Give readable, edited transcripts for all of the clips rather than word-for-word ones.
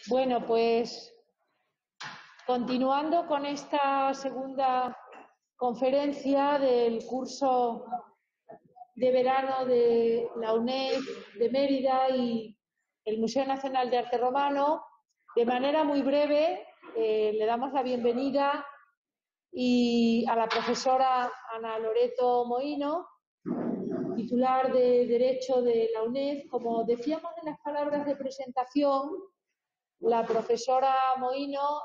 Bueno, pues continuando con esta segunda conferencia del curso de verano de la UNED de Mérida y el Museo Nacional de Arte Romano, de manera muy breve le damos la bienvenida a la profesora Ana Loreto Mohino, titular de Derecho de la UNED. Como decíamos en las palabras de presentación, la profesora Mohino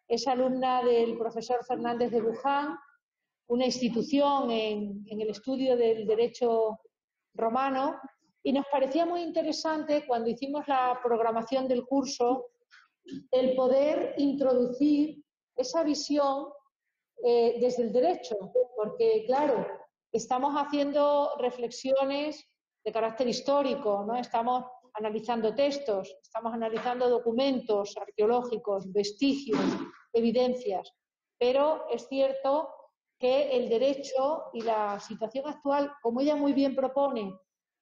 es alumna del profesor Fernández de Buján, una institución en el estudio del derecho romano, y nos parecía muy interesante cuando hicimos la programación del curso el poder introducir esa visión desde el derecho, porque claro, estamos haciendo reflexiones de carácter histórico, ¿no? Estamos analizando textos, estamos analizando documentos arqueológicos, vestigios, evidencias, pero es cierto que el derecho y la situación actual, como ella muy bien propone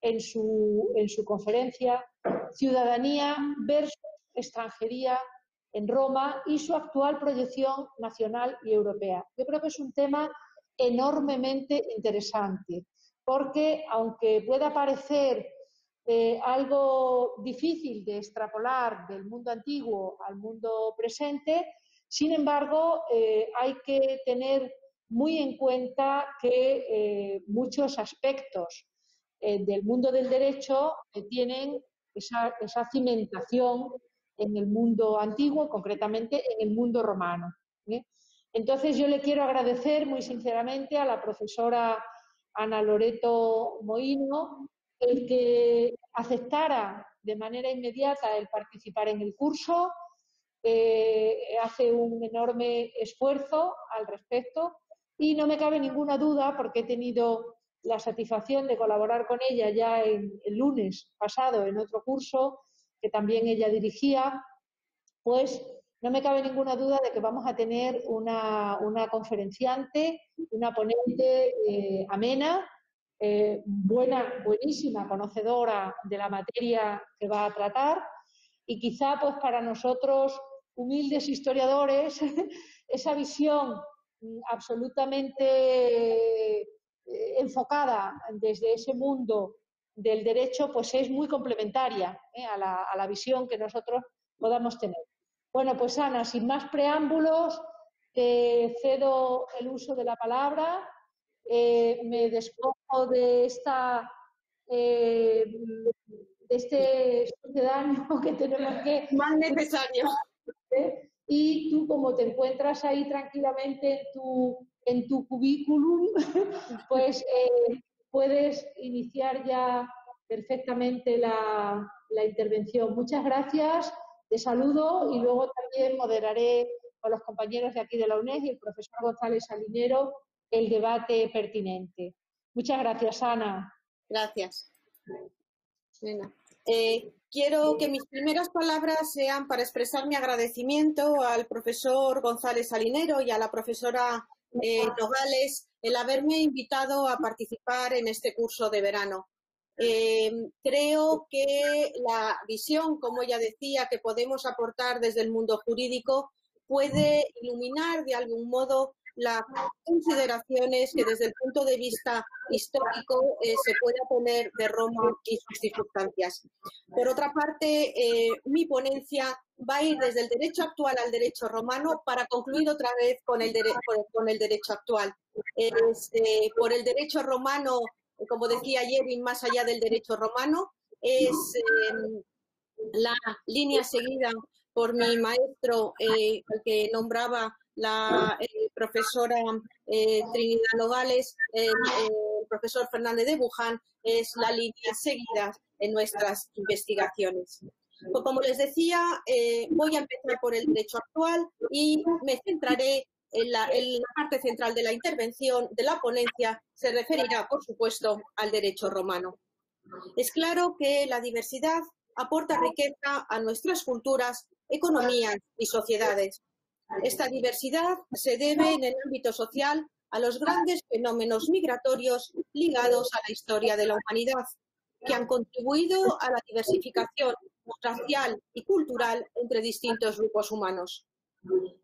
en su conferencia, ciudadanía versus extranjería en Roma y su actual proyección nacional y europea. Yo creo que es un tema enormemente interesante, porque aunque pueda parecer algo difícil de extrapolar del mundo antiguo al mundo presente, sin embargo, hay que tener muy en cuenta que muchos aspectos del mundo del derecho tienen esa cimentación en el mundo antiguo, concretamente en el mundo romano. Entonces yo le quiero agradecer muy sinceramente a la profesora Ana Loreto Mohino el que aceptara de manera inmediata el participar en el curso. Hace un enorme esfuerzo al respecto y no me cabe ninguna duda, porque he tenido la satisfacción de colaborar con ella ya el lunes pasado en otro curso que también ella dirigía, pues no me cabe ninguna duda de que vamos a tener una conferenciante, una ponente amena, buenísima, conocedora de la materia que va a tratar, y quizá pues para nosotros, humildes historiadores, esa visión absolutamente enfocada desde ese mundo del derecho, pues es muy complementaria a la visión que nosotros podamos tener. Bueno, pues Ana, sin más preámbulos, te cedo el uso de la palabra, me despojo de este sucedáneo que tenemos que... Más necesario. Y tú, como te encuentras ahí tranquilamente en tu currículum, pues puedes iniciar ya perfectamente la intervención. Muchas gracias, te saludo y luego también moderaré con los compañeros de aquí de la UNED y el profesor González Salinero el debate pertinente. Muchas gracias, Ana. Gracias. Bueno, quiero que mis primeras palabras sean para expresar mi agradecimiento al profesor González Salinero y a la profesora Nogales el haberme invitado a participar en este curso de verano. Creo que la visión, como ella decía, que podemos aportar desde el mundo jurídico puede iluminar de algún modo las consideraciones que desde el punto de vista histórico se puede poner de Roma y sus circunstancias. Por otra parte, mi ponencia va a ir desde el derecho actual al derecho romano para concluir otra vez con el derecho actual. Por el derecho romano, como decía ayer, y más allá del derecho romano, es la línea seguida por mi maestro, el que nombraba la profesora Trinidad Nogales, el profesor Fernández de Buján, es la línea seguida en nuestras investigaciones. Pues como les decía, voy a empezar por el derecho actual y me centraré en la parte central de la intervención, de la ponencia, se referirá, por supuesto, al derecho romano. Es claro que la diversidad aporta riqueza a nuestras culturas, economías y sociedades. Esta diversidad se debe en el ámbito social a los grandes fenómenos migratorios ligados a la historia de la humanidad, que han contribuido a la diversificación racial y cultural entre distintos grupos humanos.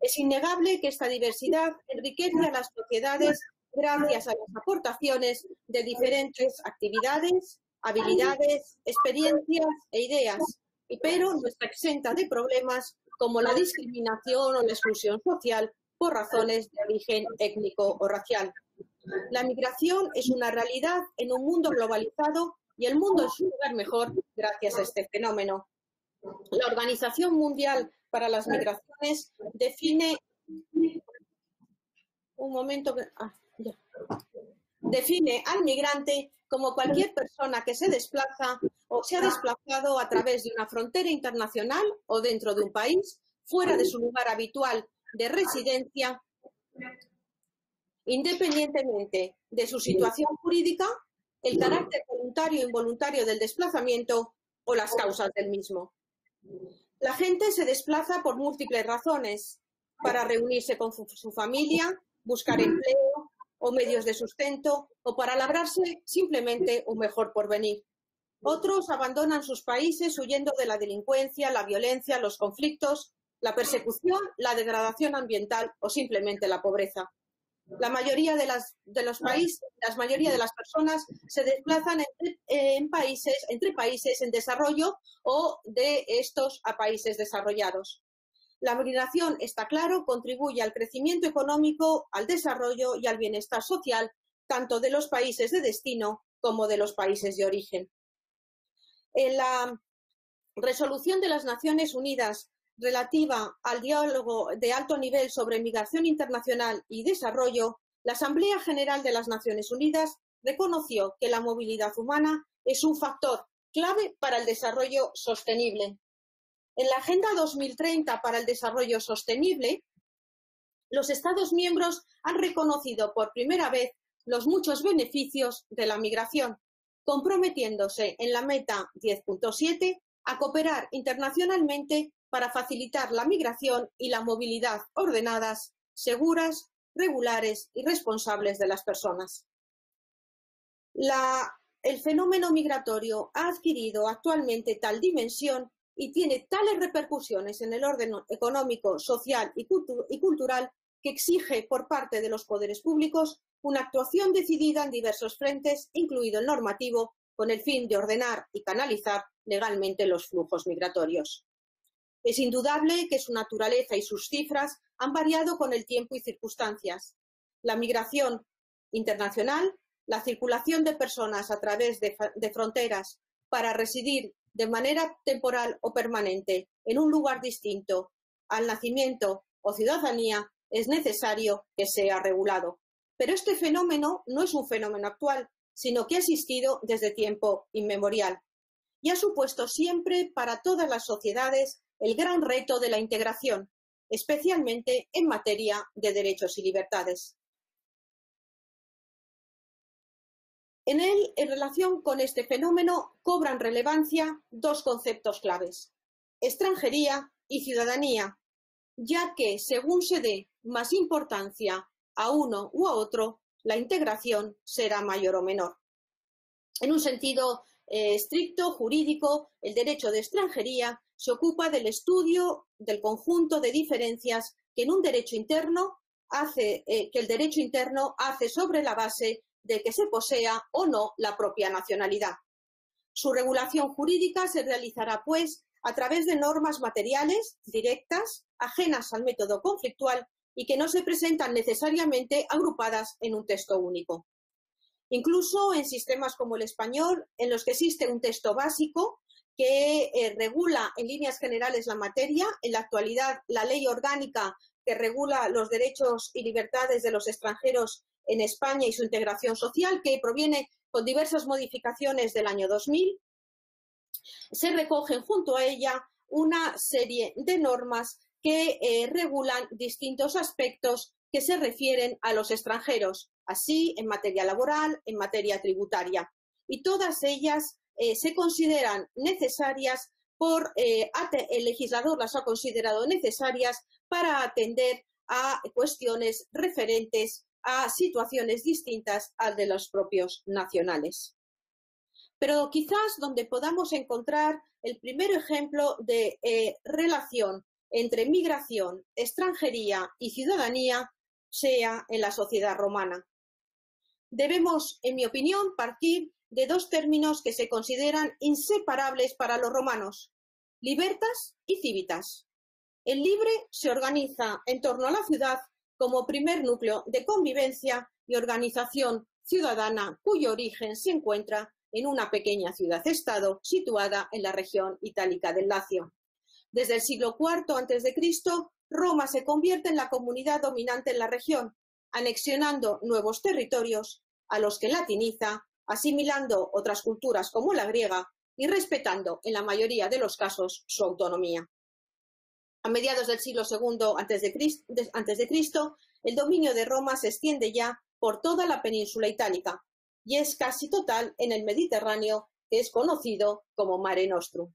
Es innegable que esta diversidad enriquece a las sociedades gracias a las aportaciones de diferentes actividades, habilidades, experiencias e ideas, pero no está exenta de problemas como la discriminación o la exclusión social por razones de origen étnico o racial. La migración es una realidad en un mundo globalizado y el mundo es un lugar mejor gracias a este fenómeno. La Organización Mundial para las Migraciones define define al migrante como cualquier persona que se desplaza o se ha desplazado a través de una frontera internacional o dentro de un país, fuera de su lugar habitual de residencia, independientemente de su situación jurídica, el carácter voluntario o involuntario del desplazamiento o las causas del mismo. La gente se desplaza por múltiples razones, para reunirse con su familia, buscar empleo o medios de sustento, o para labrarse simplemente un mejor porvenir. Otros abandonan sus países huyendo de la delincuencia, la violencia, los conflictos, la persecución, la degradación ambiental o simplemente la pobreza. La mayoría de los países, la mayoría de las personas se desplazan entre países en desarrollo o de estos a países desarrollados. La migración, está claro, contribuye al crecimiento económico, al desarrollo y al bienestar social, tanto de los países de destino como de los países de origen. En la Resolución de las Naciones Unidas relativa al diálogo de alto nivel sobre migración internacional y desarrollo, la Asamblea General de las Naciones Unidas reconoció que la movilidad humana es un factor clave para el desarrollo sostenible. En la Agenda 2030 para el Desarrollo Sostenible, los Estados miembros han reconocido por primera vez los muchos beneficios de la migración, comprometiéndose en la meta 10.7 a cooperar internacionalmente para facilitar la migración y la movilidad ordenadas, seguras, regulares y responsables de las personas. El fenómeno migratorio ha adquirido actualmente tal dimensión y tiene tales repercusiones en el orden económico, social y cultural que exige por parte de los poderes públicos una actuación decidida en diversos frentes, incluido el normativo, con el fin de ordenar y canalizar legalmente los flujos migratorios. Es indudable que su naturaleza y sus cifras han variado con el tiempo y circunstancias. La migración internacional, la circulación de personas a través de fronteras para residir de manera temporal o permanente en un lugar distinto al nacimiento o ciudadanía, es necesario que sea regulado. Pero este fenómeno no es un fenómeno actual, sino que ha existido desde tiempo inmemorial y ha supuesto siempre para todas las sociedades el gran reto de la integración, especialmente en materia de derechos y libertades. En relación con este fenómeno, cobran relevancia dos conceptos claves: extranjería y ciudadanía, ya que, según se dé más importancia a uno u a otro, la integración será mayor o menor. En un sentido estricto, jurídico, el derecho de extranjería se ocupa del estudio del conjunto de diferencias que en un derecho interno que el derecho interno hace sobre la base de que se posea o no la propia nacionalidad. Su regulación jurídica se realizará, pues, a través de normas materiales, directas, ajenas al método conflictual y que no se presentan necesariamente agrupadas en un texto único. Incluso en sistemas como el español, en los que existe un texto básico que regula en líneas generales la materia, en la actualidad la ley orgánica que regula los derechos y libertades de los extranjeros en España y su integración social, que proviene con diversas modificaciones del año 2000, se recogen junto a ella una serie de normas que regulan distintos aspectos que se refieren a los extranjeros, así en materia laboral, en materia tributaria. Y todas ellas se consideran necesarias el legislador las ha considerado necesarias para atender a cuestiones referentes a situaciones distintas al de los propios nacionales. pero quizás donde podamos encontrar el primer ejemplo de relación entre migración, extranjería y ciudadanía sea en la sociedad romana. Debemos, en mi opinión, partir de dos términos que se consideran inseparables para los romanos: libertas y civitas. El libre se organiza en torno a la ciudad como primer núcleo de convivencia y organización ciudadana, cuyo origen se encuentra en una pequeña ciudad-estado situada en la región itálica del Lacio. Desde el siglo IV a.C., Roma se convierte en la comunidad dominante en la región, anexionando nuevos territorios a los que latiniza, asimilando otras culturas como la griega y respetando en la mayoría de los casos su autonomía. A mediados del siglo II a.C., el dominio de Roma se extiende ya por toda la península itálica y es casi total en el Mediterráneo, que es conocido como Mare Nostrum.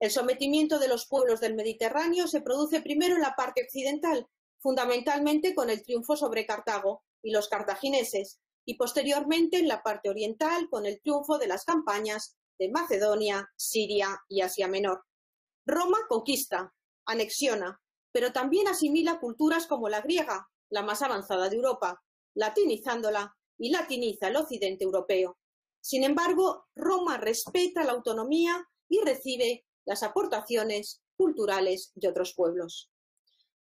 El sometimiento de los pueblos del Mediterráneo se produce primero en la parte occidental, fundamentalmente con el triunfo sobre Cartago y los cartagineses, y posteriormente en la parte oriental con el triunfo de las campañas de Macedonia, Siria y Asia Menor. Roma conquista, anexiona, pero también asimila culturas como la griega, la más avanzada de Europa, latinizándola y latiniza el occidente europeo. Sin embargo, Roma respeta la autonomía y recibe las aportaciones culturales de otros pueblos.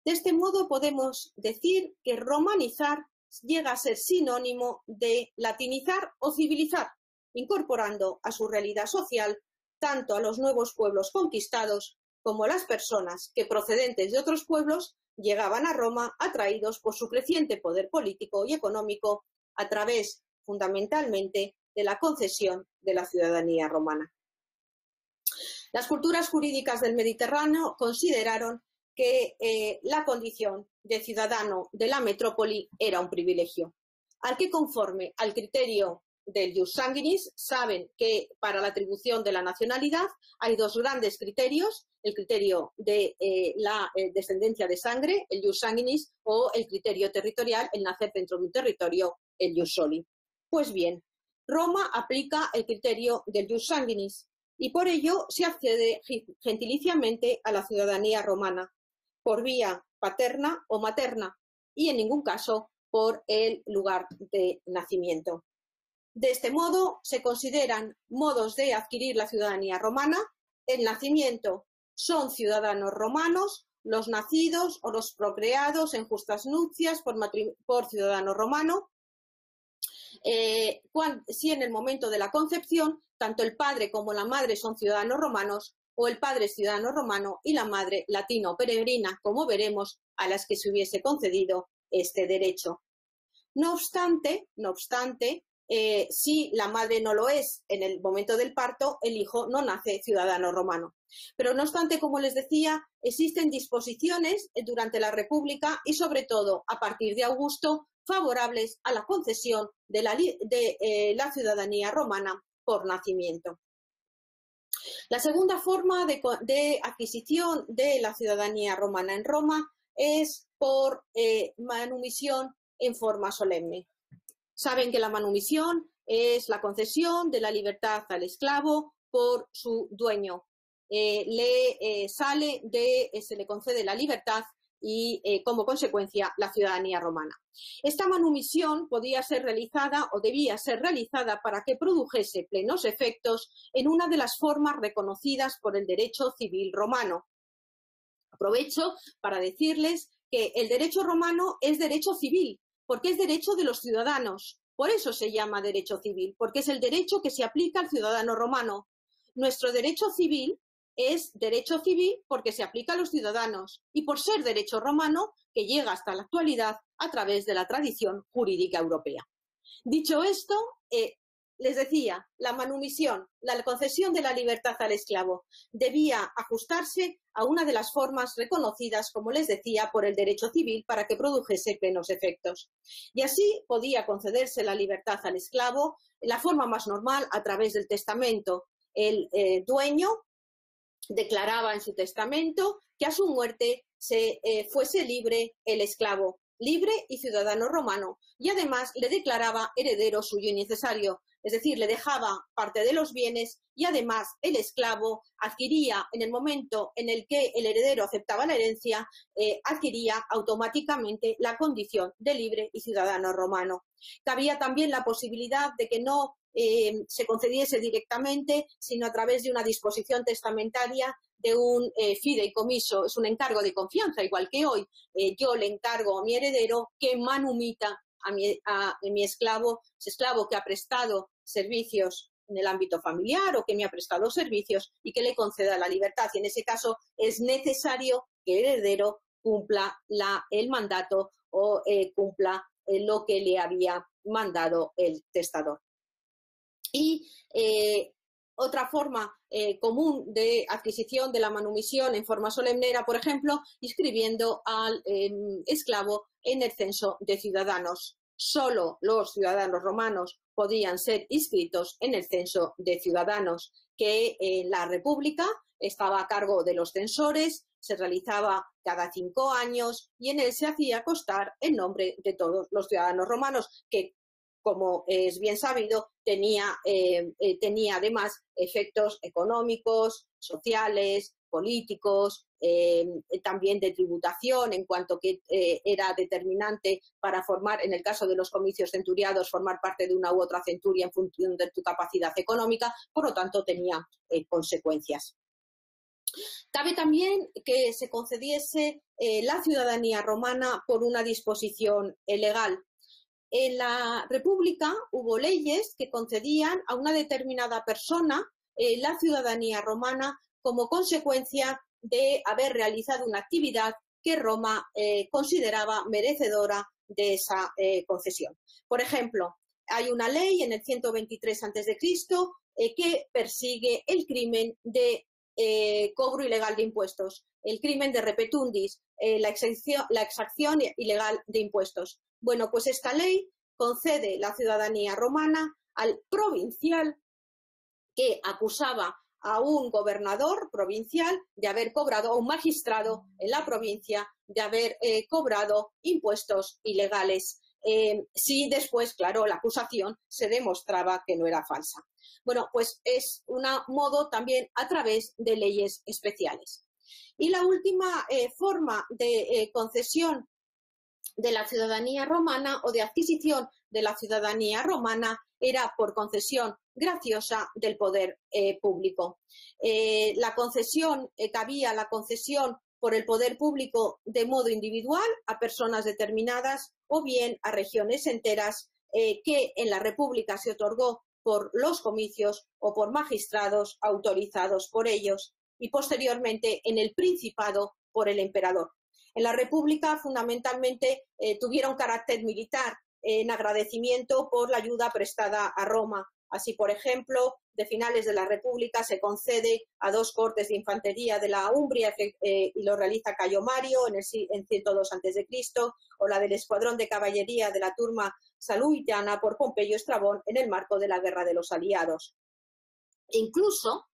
De este modo podemos decir que romanizar llega a ser sinónimo de latinizar o civilizar, incorporando a su realidad social tanto a los nuevos pueblos conquistados como a las personas que, procedentes de otros pueblos, llegaban a Roma atraídos por su creciente poder político y económico a través, fundamentalmente, de la concesión de la ciudadanía romana. Las culturas jurídicas del Mediterráneo consideraron que la condición de ciudadano de la metrópoli era un privilegio, al que, conforme al criterio del ius sanguinis, saben que para la atribución de la nacionalidad hay dos grandes criterios: el criterio de la descendencia de sangre, el ius sanguinis, o el criterio territorial, el nacer dentro de un territorio, el ius soli. Pues bien, Roma aplica el criterio del ius sanguinis y por ello se accede gentiliciamente a la ciudadanía romana por vía paterna o materna y en ningún caso por el lugar de nacimiento. De este modo se consideran modos de adquirir la ciudadanía romana: el nacimiento, son ciudadanos romanos los nacidos o los procreados en justas nupcias por ciudadano romano, si en el momento de la concepción tanto el padre como la madre son ciudadanos romanos, o el padre es ciudadano romano y la madre latino peregrina, como veremos, a las que se hubiese concedido este derecho. No obstante, si la madre no lo es en el momento del parto, el hijo no nace ciudadano romano. Pero no obstante, como les decía, existen disposiciones durante la República y sobre todo a partir de Augusto favorables a la concesión de la ciudadanía romana por nacimiento. La segunda forma de adquisición de la ciudadanía romana en Roma es por manumisión en forma solemne. Saben que la manumisión es la concesión de la libertad al esclavo por su dueño. Se le concede la libertad y, como consecuencia, la ciudadanía romana. Esta manumisión podía ser realizada o debía ser realizada para que produjese plenos efectos en una de las formas reconocidas por el derecho civil romano. Aprovecho para decirles que el derecho romano es derecho civil, porque es derecho de los ciudadanos. Por eso se llama derecho civil, porque es el derecho que se aplica al ciudadano romano. Nuestro derecho civil es derecho civil porque se aplica a los ciudadanos y por ser derecho romano que llega hasta la actualidad a través de la tradición jurídica europea. Dicho esto, les decía, la manumisión, la concesión de la libertad al esclavo, debía ajustarse a una de las formas reconocidas, como les decía, por el derecho civil para que produjese plenos efectos. Y así podía concederse la libertad al esclavo la forma más normal a través del testamento. El dueño declaraba en su testamento que a su muerte fuese libre el esclavo, libre y ciudadano romano, y además le declaraba heredero suyo y necesario, es decir, le dejaba parte de los bienes y además el esclavo adquiría, en el momento en el que el heredero aceptaba la herencia, adquiría automáticamente la condición de libre y ciudadano romano. Cabía también la posibilidad de que no se concediese directamente, sino a través de una disposición testamentaria de un fideicomiso, es un encargo de confianza, igual que hoy. Yo le encargo a mi heredero que manumita a mi esclavo, ese esclavo que ha prestado servicios en el ámbito familiar o que me ha prestado servicios, y que le conceda la libertad. Y en ese caso es necesario que el heredero cumpla el mandato o cumpla lo que le había mandado el testador. Y otra forma común de adquisición de la manumisión en forma solemne era, por ejemplo, inscribiendo al esclavo en el censo de ciudadanos. Solo los ciudadanos romanos podían ser inscritos en el censo de ciudadanos, que en la República estaba a cargo de los censores, se realizaba cada 5 años y en él se hacía constar el nombre de todos los ciudadanos romanos, que, como es bien sabido, tenía además efectos económicos, sociales, políticos, también de tributación, en cuanto que era determinante para formar, en el caso de los comicios centuriados, formar parte de una u otra centuria en función de tu capacidad económica, por lo tanto tenía consecuencias. Cabe también que se concediese la ciudadanía romana por una disposición legal. En la República hubo leyes que concedían a una determinada persona la ciudadanía romana como consecuencia de haber realizado una actividad que Roma consideraba merecedora de esa concesión. Por ejemplo, hay una ley en el 123 a.C. Que persigue el crimen de cobro ilegal de impuestos, el crimen de repetundis, la exacción ilegal de impuestos. Bueno, pues esta ley concede la ciudadanía romana al provincial que acusaba a un gobernador provincial de haber cobrado, a un magistrado en la provincia de haber cobrado impuestos ilegales, si después, claro, la acusación se demostraba que no era falsa. Bueno, pues es un modo también a través de leyes especiales. Y la última forma de concesión de la ciudadanía romana o de adquisición de la ciudadanía romana era por concesión graciosa del poder público. La concesión, cabía la concesión por el poder público de modo individual a personas determinadas o bien a regiones enteras, que en la República se otorgó por los comicios o por magistrados autorizados por ellos, y posteriormente en el Principado por el emperador. En la República fundamentalmente tuvieron carácter militar, en agradecimiento por la ayuda prestada a Roma. Así, por ejemplo, de finales de la República se concede a 2 cortes de infantería de la Umbria y lo realiza Cayo Mario en 102 a.C., o la del escuadrón de caballería de la turma salutiana por Pompeyo Estrabón en el marco de la Guerra de los Aliados. Incluso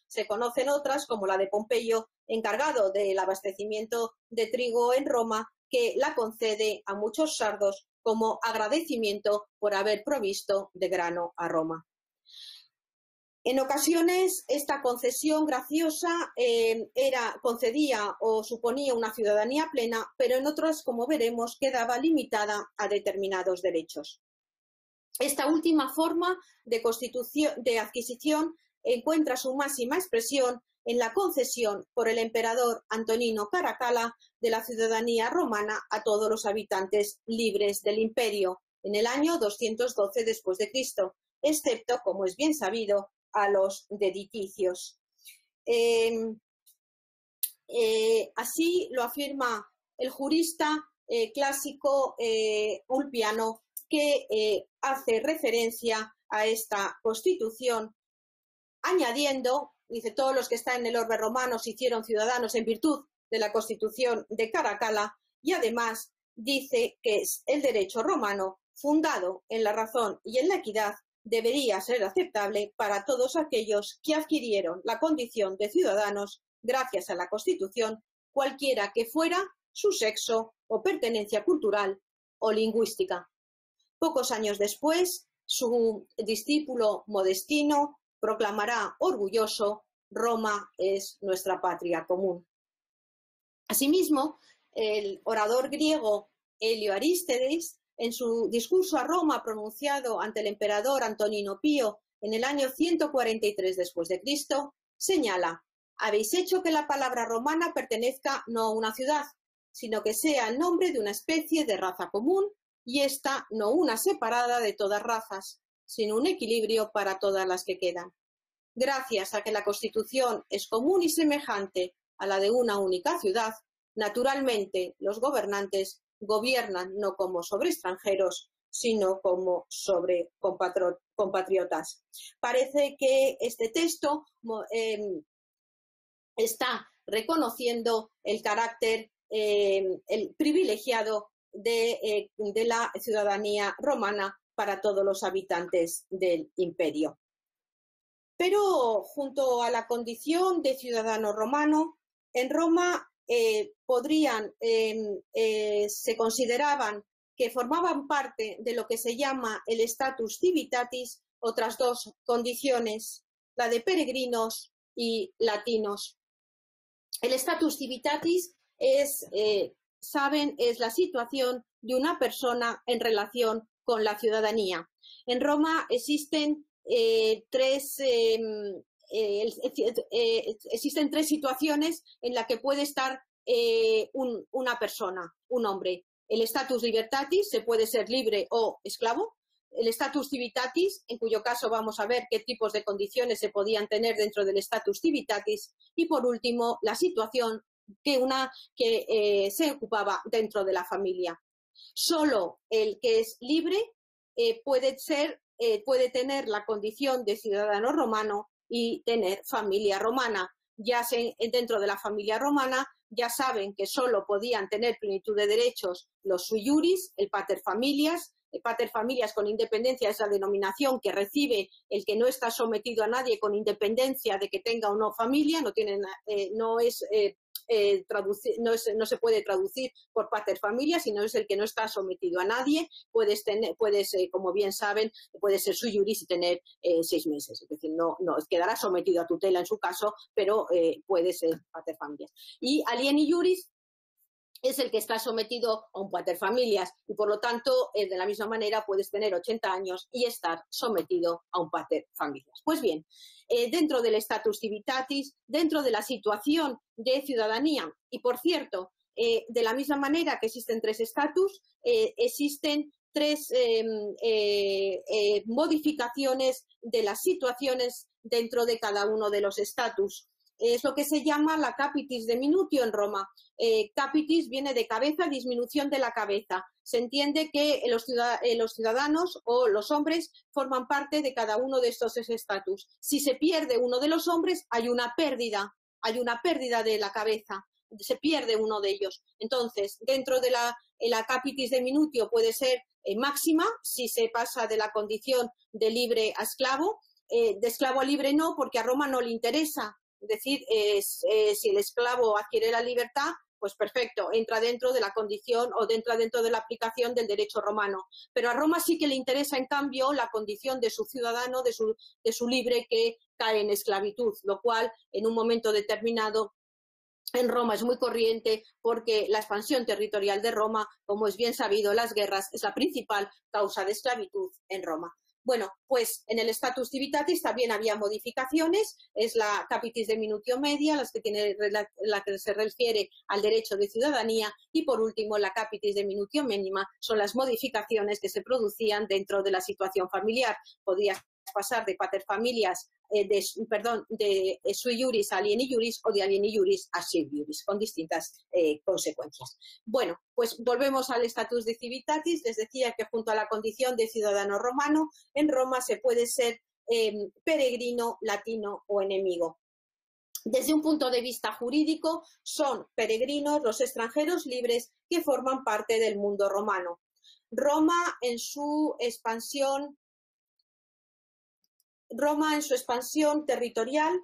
se conocen otras, como la de Pompeyo, encargado del abastecimiento de trigo en Roma, que la concede a muchos sardos como agradecimiento por haber provisto de grano a Roma. En ocasiones esta concesión graciosa concedía o suponía una ciudadanía plena, pero en otras, como veremos, quedaba limitada a determinados derechos. Esta última forma de adquisición encuentra su máxima expresión en la concesión por el emperador Antonino Caracalla de la ciudadanía romana a todos los habitantes libres del imperio en el año 212 después de Cristo, excepto, como es bien sabido, a los dediticios. Así lo afirma el jurista clásico Ulpiano, que hace referencia a esta constitución, añadiendo, dice, todos los que están en el orbe romano se hicieron ciudadanos en virtud de la constitución de Caracalla, y además dice que el derecho romano, fundado en la razón y en la equidad, debería ser aceptable para todos aquellos que adquirieron la condición de ciudadanos gracias a la Constitución, cualquiera que fuera su sexo o pertenencia cultural o lingüística. Pocos años después, su discípulo Modestino proclamará orgulloso: Roma es nuestra patria común. Asimismo, el orador griego Helio Arístedes, en su discurso a Roma pronunciado ante el emperador Antonino Pío en el año 143 después de Cristo, señala: habéis hecho que la palabra romana pertenezca no a una ciudad, sino que sea el nombre de una especie de raza común, y esta no una separada de todas razas, sino un equilibrio para todas las que quedan. Gracias a que la Constitución es común y semejante a la de una única ciudad, naturalmente los gobernantes gobiernan no como sobre extranjeros, sino como sobre compatriotas. Parece que este texto está reconociendo el carácter el privilegiado de la ciudadanía romana para todos los habitantes del imperio. Pero junto a la condición de ciudadano romano, en Roma se consideraban que formaban parte de lo que se llama el status civitatis otras dos condiciones, la de peregrinos y latinos. El status civitatis es la situación de una persona en relación con la ciudadanía. En Roma existen tres situaciones en las que puede estar una persona, un hombre. El status libertatis, se puede ser libre o esclavo. El status civitatis, en cuyo caso vamos a ver qué tipos de condiciones se podían tener dentro del status civitatis. Y por último, la situación que se ocupaba dentro de la familia. Solo el que es libre puede tener la condición de ciudadano romano y tener familia romana. Dentro de la familia romana ya saben que solo podían tener plenitud de derechos los sui juris, el pater familias. El pater familias, con independencia, es la denominación que recibe el que no está sometido a nadie, con independencia de que tenga o no familia. No se puede traducir por pater familia, sino es el que no está sometido a nadie. Como bien saben, puede ser sui juris y tener 6 meses. Es decir, no quedará sometido a tutela en su caso, pero puede ser pater familias. Y alieni juris es el que está sometido a un pater familias y, por lo tanto, de la misma manera puedes tener 80 años y estar sometido a un pater familias. Pues bien, dentro del status civitatis, dentro de la situación de ciudadanía, y por cierto, de la misma manera que existen 3 estatus, existen 3 modificaciones de las situaciones dentro de cada uno de los estatus. Es lo que se llama la capitis diminutio en Roma. Capitis viene de cabeza, disminución de la cabeza. Se entiende que los ciudadanos o los hombres forman parte de cada uno de estos estatus. Si se pierde uno de los hombres, hay una pérdida de la cabeza. Se pierde uno de ellos. Entonces, dentro de la capitis diminutio puede ser máxima si se pasa de la condición de libre a esclavo. De esclavo a libre no, porque a Roma no le interesa. Es decir, si el esclavo adquiere la libertad, pues perfecto, entra dentro de la condición o entra dentro de la aplicación del derecho romano. Pero a Roma sí que le interesa, en cambio, la condición de su ciudadano, de su libre que cae en esclavitud, lo cual en un momento determinado en Roma es muy corriente, porque la expansión territorial de Roma, como es bien sabido, las guerras es la principal causa de esclavitud en Roma. Bueno, pues en el status civitatis también había modificaciones, es la capitis diminutio media, la que se refiere al derecho de ciudadanía, y por último la capitis diminutio mínima son las modificaciones que se producían dentro de la situación familiar. Podías pasar de pater familias, de sui juris a alieni juris o de alieni juris a sui juris, con distintas consecuencias. Bueno, pues volvemos al status de civitatis. Les decía que junto a la condición de ciudadano romano, en Roma se puede ser peregrino, latino o enemigo. Desde un punto de vista jurídico, son peregrinos los extranjeros libres que forman parte del mundo romano. Roma en su expansión territorial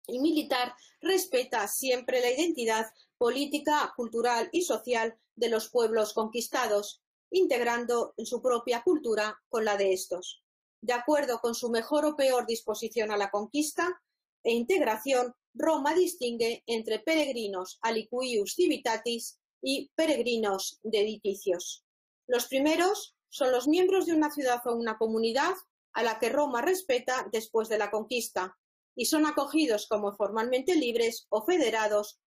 y militar respeta siempre la identidad política, cultural y social de los pueblos conquistados. integrando su propia cultura con la de estos. De acuerdo con su mejor o peor disposición a la conquista e integración, Roma distingue entre peregrinos aliquius civitatis y peregrinos dediticios. Los primeros son los miembros de una ciudad o una comunidad a la que Roma respeta después de la conquista y son acogidos como formalmente libres o federados,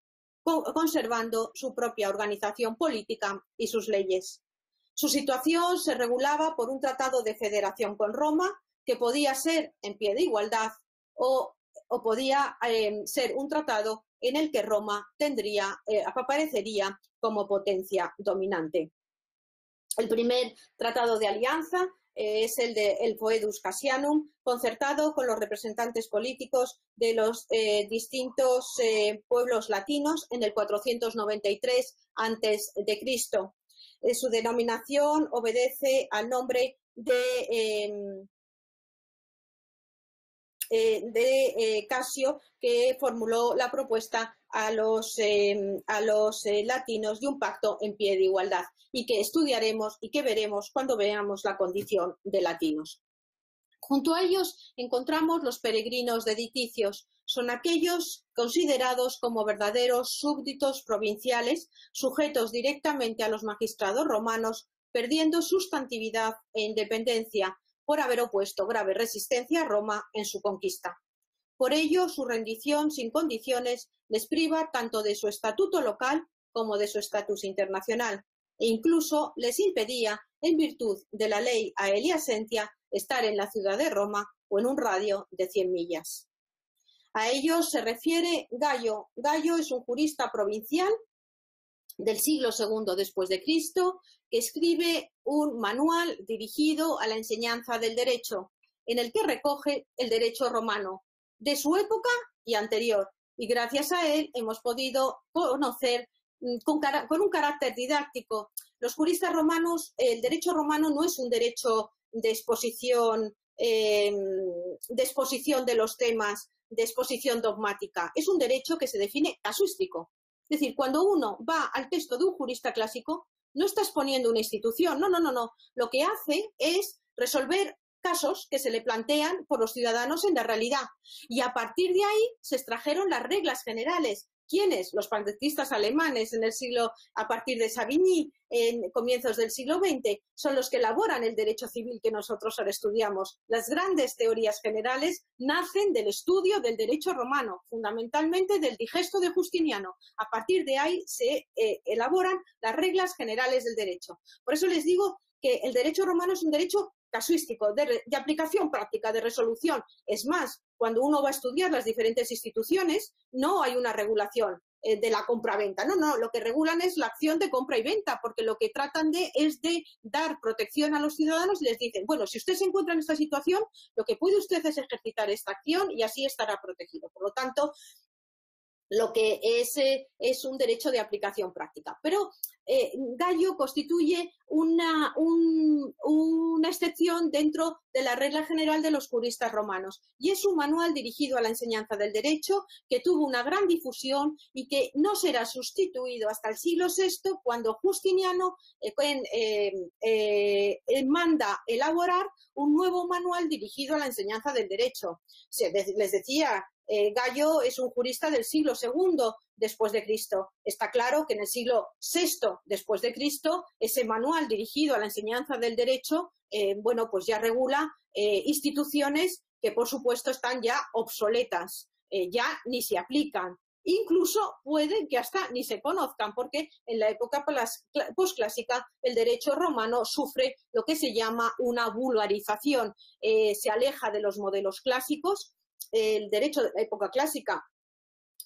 conservando su propia organización política y sus leyes. Su situación se regulaba por un tratado de federación con Roma, que podía ser en pie de igualdad o podía ser un tratado en el que Roma aparecería como potencia dominante. El primer tratado de alianza es el de el Foedus Cassianum, concertado con los representantes políticos de los distintos pueblos latinos en el 493 a.C. Su denominación obedece al nombre de Casio, que formuló la propuesta a los latinos de un pacto en pie de igualdad y que estudiaremos y que veremos cuando veamos la condición de latinos. Junto a ellos encontramos los peregrinos dediticios. Son aquellos considerados como verdaderos súbditos provinciales, sujetos directamente a los magistrados romanos, perdiendo sustantividad e independencia por haber opuesto grave resistencia a Roma en su conquista. Por ello, su rendición sin condiciones les priva tanto de su estatuto local como de su estatus internacional, e incluso les impedía, en virtud de la ley Aelia Sentia, estar en la ciudad de Roma o en un radio de 100 millas. A ellos se refiere Gayo. Gayo es un jurista provincial del siglo II después de Cristo, que escribe un manual dirigido a la enseñanza del derecho, en el que recoge el derecho romano de su época y anterior, y gracias a él hemos podido conocer con un carácter didáctico. Los juristas romanos, el derecho romano no es un derecho de exposición de los temas, de exposición dogmática, es un derecho que se define casuístico. Es decir, cuando uno va al texto de un jurista clásico, no está exponiendo una institución, no. Lo que hace es resolver casos que se le plantean por los ciudadanos en la realidad. Y a partir de ahí se extrajeron las reglas generales. ¿Quiénes? Los panentistas alemanes a partir de Savigny, en comienzos del siglo XX, son los que elaboran el derecho civil que nosotros ahora estudiamos. Las grandes teorías generales nacen del estudio del derecho romano, fundamentalmente del Digesto de Justiniano. A partir de ahí se elaboran las reglas generales del derecho. Por eso les digo que el derecho romano es un derecho casuístico, de aplicación práctica, de resolución. Es más, cuando uno va a estudiar las diferentes instituciones, no hay una regulación de la compra-venta. No, lo que regulan es la acción de compra y venta, porque lo que tratan es de dar protección a los ciudadanos y les dicen, bueno, si usted se encuentra en esta situación, lo que puede usted es ejercitar esta acción y así estará protegido. Por lo tanto, lo que es un derecho de aplicación práctica. Pero Gayo constituye una excepción dentro de la regla general de los juristas romanos y es un manual dirigido a la enseñanza del derecho que tuvo una gran difusión y que no será sustituido hasta el siglo VI cuando Justiniano manda elaborar un nuevo manual dirigido a la enseñanza del derecho. Les decía, Gayo es un jurista del siglo II después de Cristo. Está claro que en el siglo VI después de Cristo ese manual dirigido a la enseñanza del derecho, pues ya regula instituciones que por supuesto están ya obsoletas, ya ni se aplican. Incluso pueden que hasta ni se conozcan, porque en la época posclásica el derecho romano sufre lo que se llama una vulgarización, se aleja de los modelos clásicos. El derecho de la época clásica,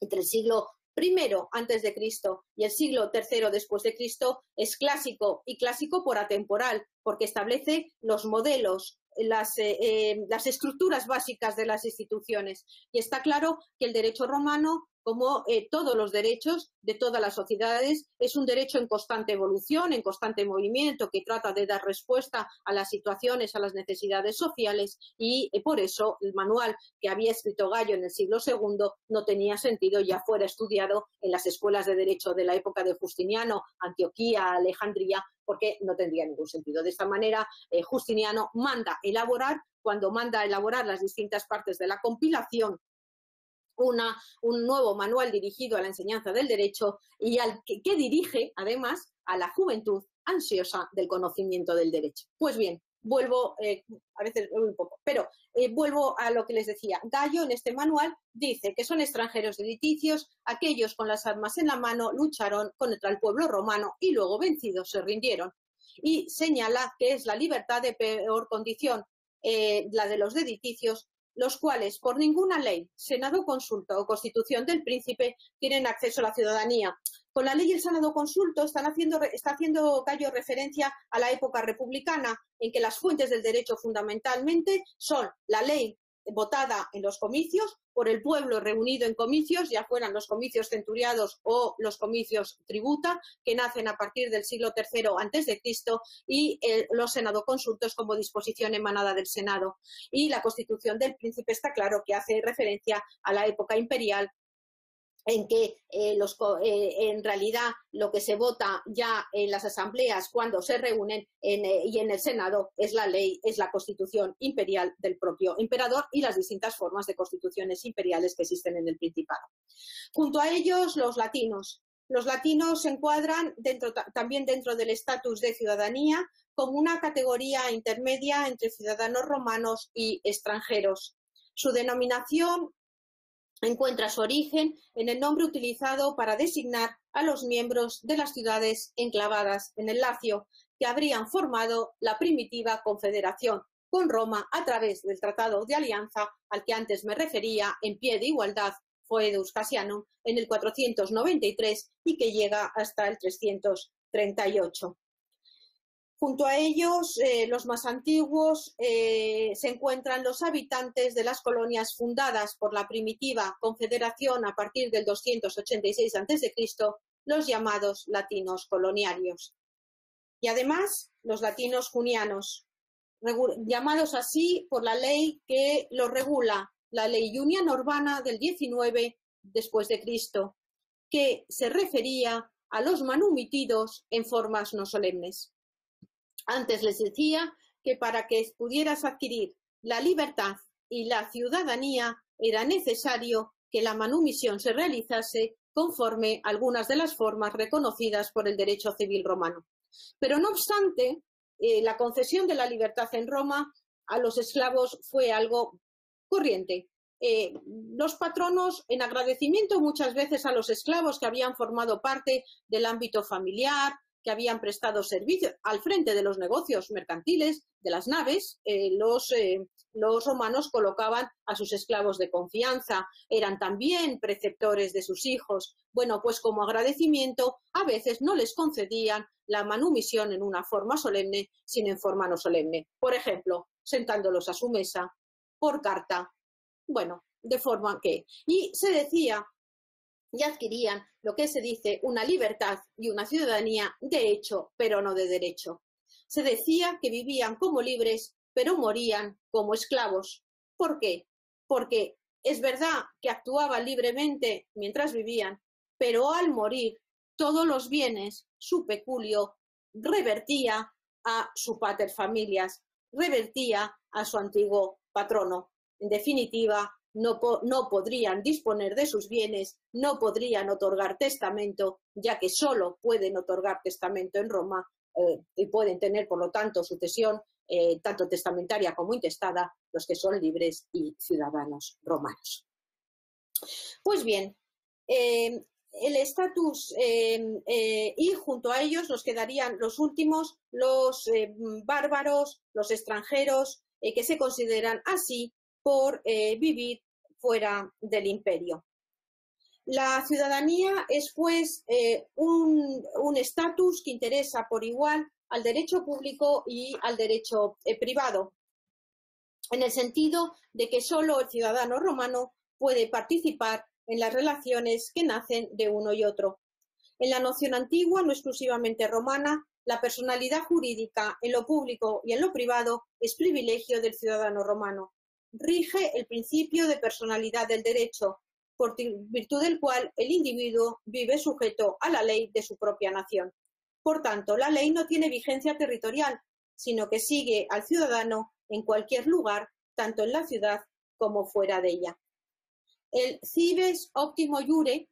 entre el siglo I antes de Cristo y el siglo III después de Cristo, es clásico y clásico por atemporal, porque establece los modelos, las estructuras básicas de las instituciones. Y está claro que el derecho romano como todos los derechos de todas las sociedades. Es un derecho en constante evolución, en constante movimiento, que trata de dar respuesta a las situaciones, a las necesidades sociales, y por eso el manual que había escrito Gallo en el siglo II no tenía sentido ya fuera estudiado en las escuelas de derecho de la época de Justiniano, Antioquía, Alejandría, porque no tendría ningún sentido. De esta manera, Justiniano cuando manda a elaborar las distintas partes de la compilación, un nuevo manual dirigido a la enseñanza del derecho y que dirige, además, a la juventud ansiosa del conocimiento del derecho. Pues bien, vuelvo, a veces un poco, pero vuelvo a lo que les decía. Gallo, en este manual, dice que son extranjeros de liticios aquellos con las armas en la mano lucharon contra el pueblo romano y luego vencidos se rindieron. Y señala que es la libertad de peor condición, la de los dediticios, los cuales por ninguna ley, senado, consulta o constitución del príncipe tienen acceso a la ciudadanía. Con la ley y el senado consulto está haciendo Gallo referencia a la época republicana, en que las fuentes del derecho fundamentalmente son la ley votada en los comicios por el pueblo reunido en comicios, ya fueran los comicios centuriados o los comicios tributa, que nacen a partir del siglo III a.C., y los senadoconsultos como disposición emanada del Senado. Y la Constitución del Príncipe está claro que hace referencia a la época imperial, en que en realidad lo que se vota ya en las asambleas cuando se reúnen y en el Senado es la ley, es la Constitución imperial del propio emperador y las distintas formas de constituciones imperiales que existen en el Principado. Junto a ellos, los latinos. Los latinos se encuadran también dentro del estatus de ciudadanía como una categoría intermedia entre ciudadanos romanos y extranjeros. Su denominación encuentra su origen en el nombre utilizado para designar a los miembros de las ciudades enclavadas en el Lacio, que habrían formado la primitiva confederación con Roma a través del Tratado de Alianza al que antes me refería, en pie de igualdad, Foedus Cassianum, en el 493 y que llega hasta el 338. Junto a ellos, los más antiguos, se encuentran los habitantes de las colonias fundadas por la primitiva confederación a partir del 286 a.C., los llamados latinos coloniarios. Y además, los latinos junianos, llamados así por la ley que los regula, la ley Juniana Urbana del 19 después de Cristo, que se refería a los manumitidos en formas no solemnes. Antes les decía que para que pudieras adquirir la libertad y la ciudadanía era necesario que la manumisión se realizase conforme a algunas de las formas reconocidas por el derecho civil romano. Pero no obstante, la concesión de la libertad en Roma a los esclavos fue algo corriente. Los patronos, en agradecimiento muchas veces a los esclavos que habían formado parte del ámbito familiar, que habían prestado servicio al frente de los negocios mercantiles, de las naves, los romanos colocaban a sus esclavos de confianza, eran también preceptores de sus hijos. Bueno, pues como agradecimiento, a veces no les concedían la manumisión en una forma solemne, sino en forma no solemne. Por ejemplo, sentándolos a su mesa, por carta, bueno, de forma que... Y se decía y adquirían lo que se dice una libertad y una ciudadanía de hecho, pero no de derecho. Se decía que vivían como libres, pero morían como esclavos. ¿Por qué? Porque es verdad que actuaban libremente mientras vivían, pero al morir todos los bienes, su peculio, revertía a su pater familias, revertía a su antiguo patrono. En definitiva, no podrían disponer de sus bienes, no podrían otorgar testamento, ya que solo pueden otorgar testamento en Roma y pueden tener, por lo tanto, sucesión tanto testamentaria como intestada los que son libres y ciudadanos romanos. Pues bien, el estatus y junto a ellos nos quedarían los últimos, los bárbaros, los extranjeros, que se consideran así por vivir fuera del imperio. La ciudadanía es, pues, un estatus que interesa por igual al derecho público y al derecho privado, en el sentido de que solo el ciudadano romano puede participar en las relaciones que nacen de uno y otro. En la noción antigua, no exclusivamente romana, la personalidad jurídica en lo público y en lo privado es privilegio del ciudadano romano. Rige el principio de personalidad del derecho, por virtud del cual el individuo vive sujeto a la ley de su propia nación. Por tanto, la ley no tiene vigencia territorial, sino que sigue al ciudadano en cualquier lugar, tanto en la ciudad como fuera de ella. El cives optimo iure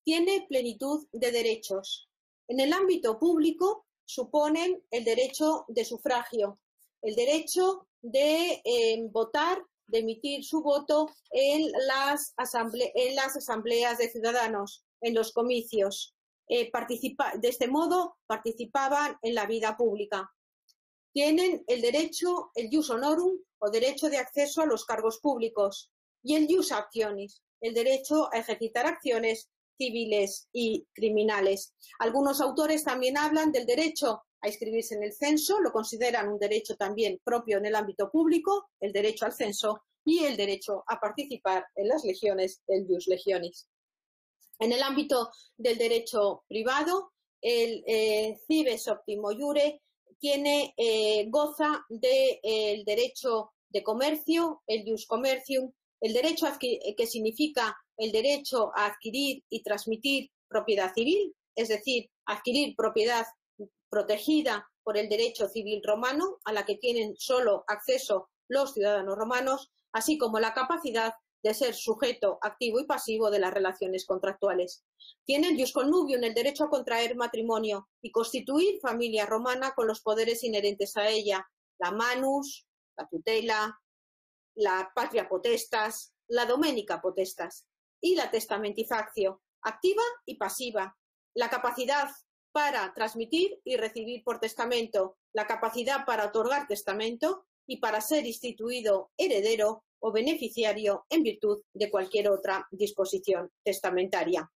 tiene plenitud de derechos. En el ámbito público suponen el derecho de sufragio, el derecho de votar, de emitir su voto en las asambleas de ciudadanos, en los comicios. De este modo participaban en la vida pública. Tienen el derecho, el jus honorum, o derecho de acceso a los cargos públicos, y el jus actionis, el derecho a ejercitar acciones civiles y criminales. Algunos autores también hablan del derecho a inscribirse en el censo, lo consideran un derecho también propio en el ámbito público, el derecho al censo y el derecho a participar en las legiones, el jus legionis. En el ámbito del derecho privado, el cives optimo iure goza del derecho de comercio, el jus commercium, el derecho que significa el derecho a adquirir y transmitir propiedad civil, es decir, adquirir propiedad protegida por el derecho civil romano, a la que tienen solo acceso los ciudadanos romanos, así como la capacidad de ser sujeto activo y pasivo de las relaciones contractuales. Tiene el jus connubium, el derecho a contraer matrimonio y constituir familia romana con los poderes inherentes a ella, la manus, la tutela, la patria potestas, la domenica potestas y la testamentificatio, activa y pasiva, la capacidad para transmitir y recibir por testamento, la capacidad para otorgar testamento y para ser instituido heredero o beneficiario en virtud de cualquier otra disposición testamentaria.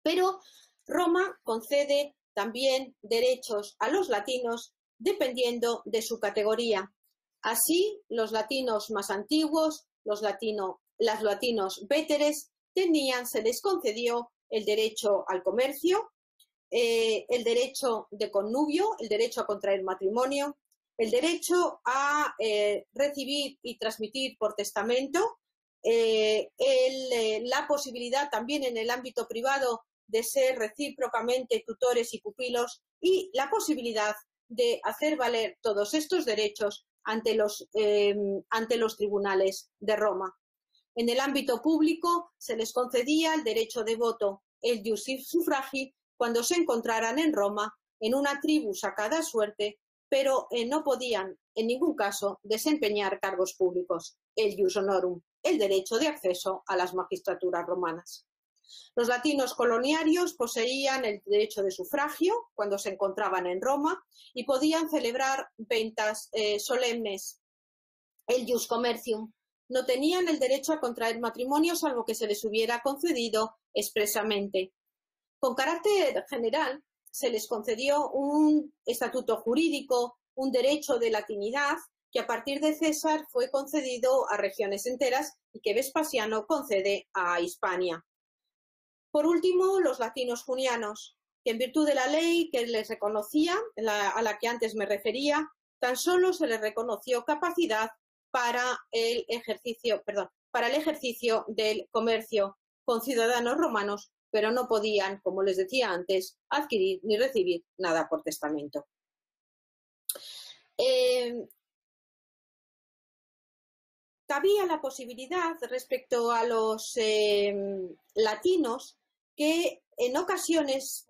Pero Roma concede también derechos a los latinos dependiendo de su categoría. Así, los latinos más antiguos, los latinos véteres, se les concedió el derecho al comercio, el derecho de connubio, el derecho a contraer matrimonio, el derecho a recibir y transmitir por testamento, la posibilidad también en el ámbito privado de ser recíprocamente tutores y pupilos y la posibilidad de hacer valer todos estos derechos ante los tribunales de Roma. En el ámbito público se les concedía el derecho de voto, el jus suffragii, cuando se encontraran en Roma en una tribu sacada a suerte, pero no podían en ningún caso desempeñar cargos públicos, el jus honorum, el derecho de acceso a las magistraturas romanas. Los latinos coloniarios poseían el derecho de sufragio cuando se encontraban en Roma y podían celebrar ventas solemnes, el jus commercium. No tenían el derecho a contraer matrimonio salvo que se les hubiera concedido expresamente. Con carácter general, se les concedió un estatuto jurídico, un derecho de latinidad, que a partir de César fue concedido a regiones enteras y que Vespasiano concede a Hispania. Por último, los latinos junianos, que en virtud de la ley que les reconocía, a la que antes me refería, tan solo se les reconoció capacidad para el ejercicio del comercio con ciudadanos romanos, pero no podían, como les decía antes, adquirir ni recibir nada por testamento. Cabía la posibilidad respecto a los latinos que en ocasiones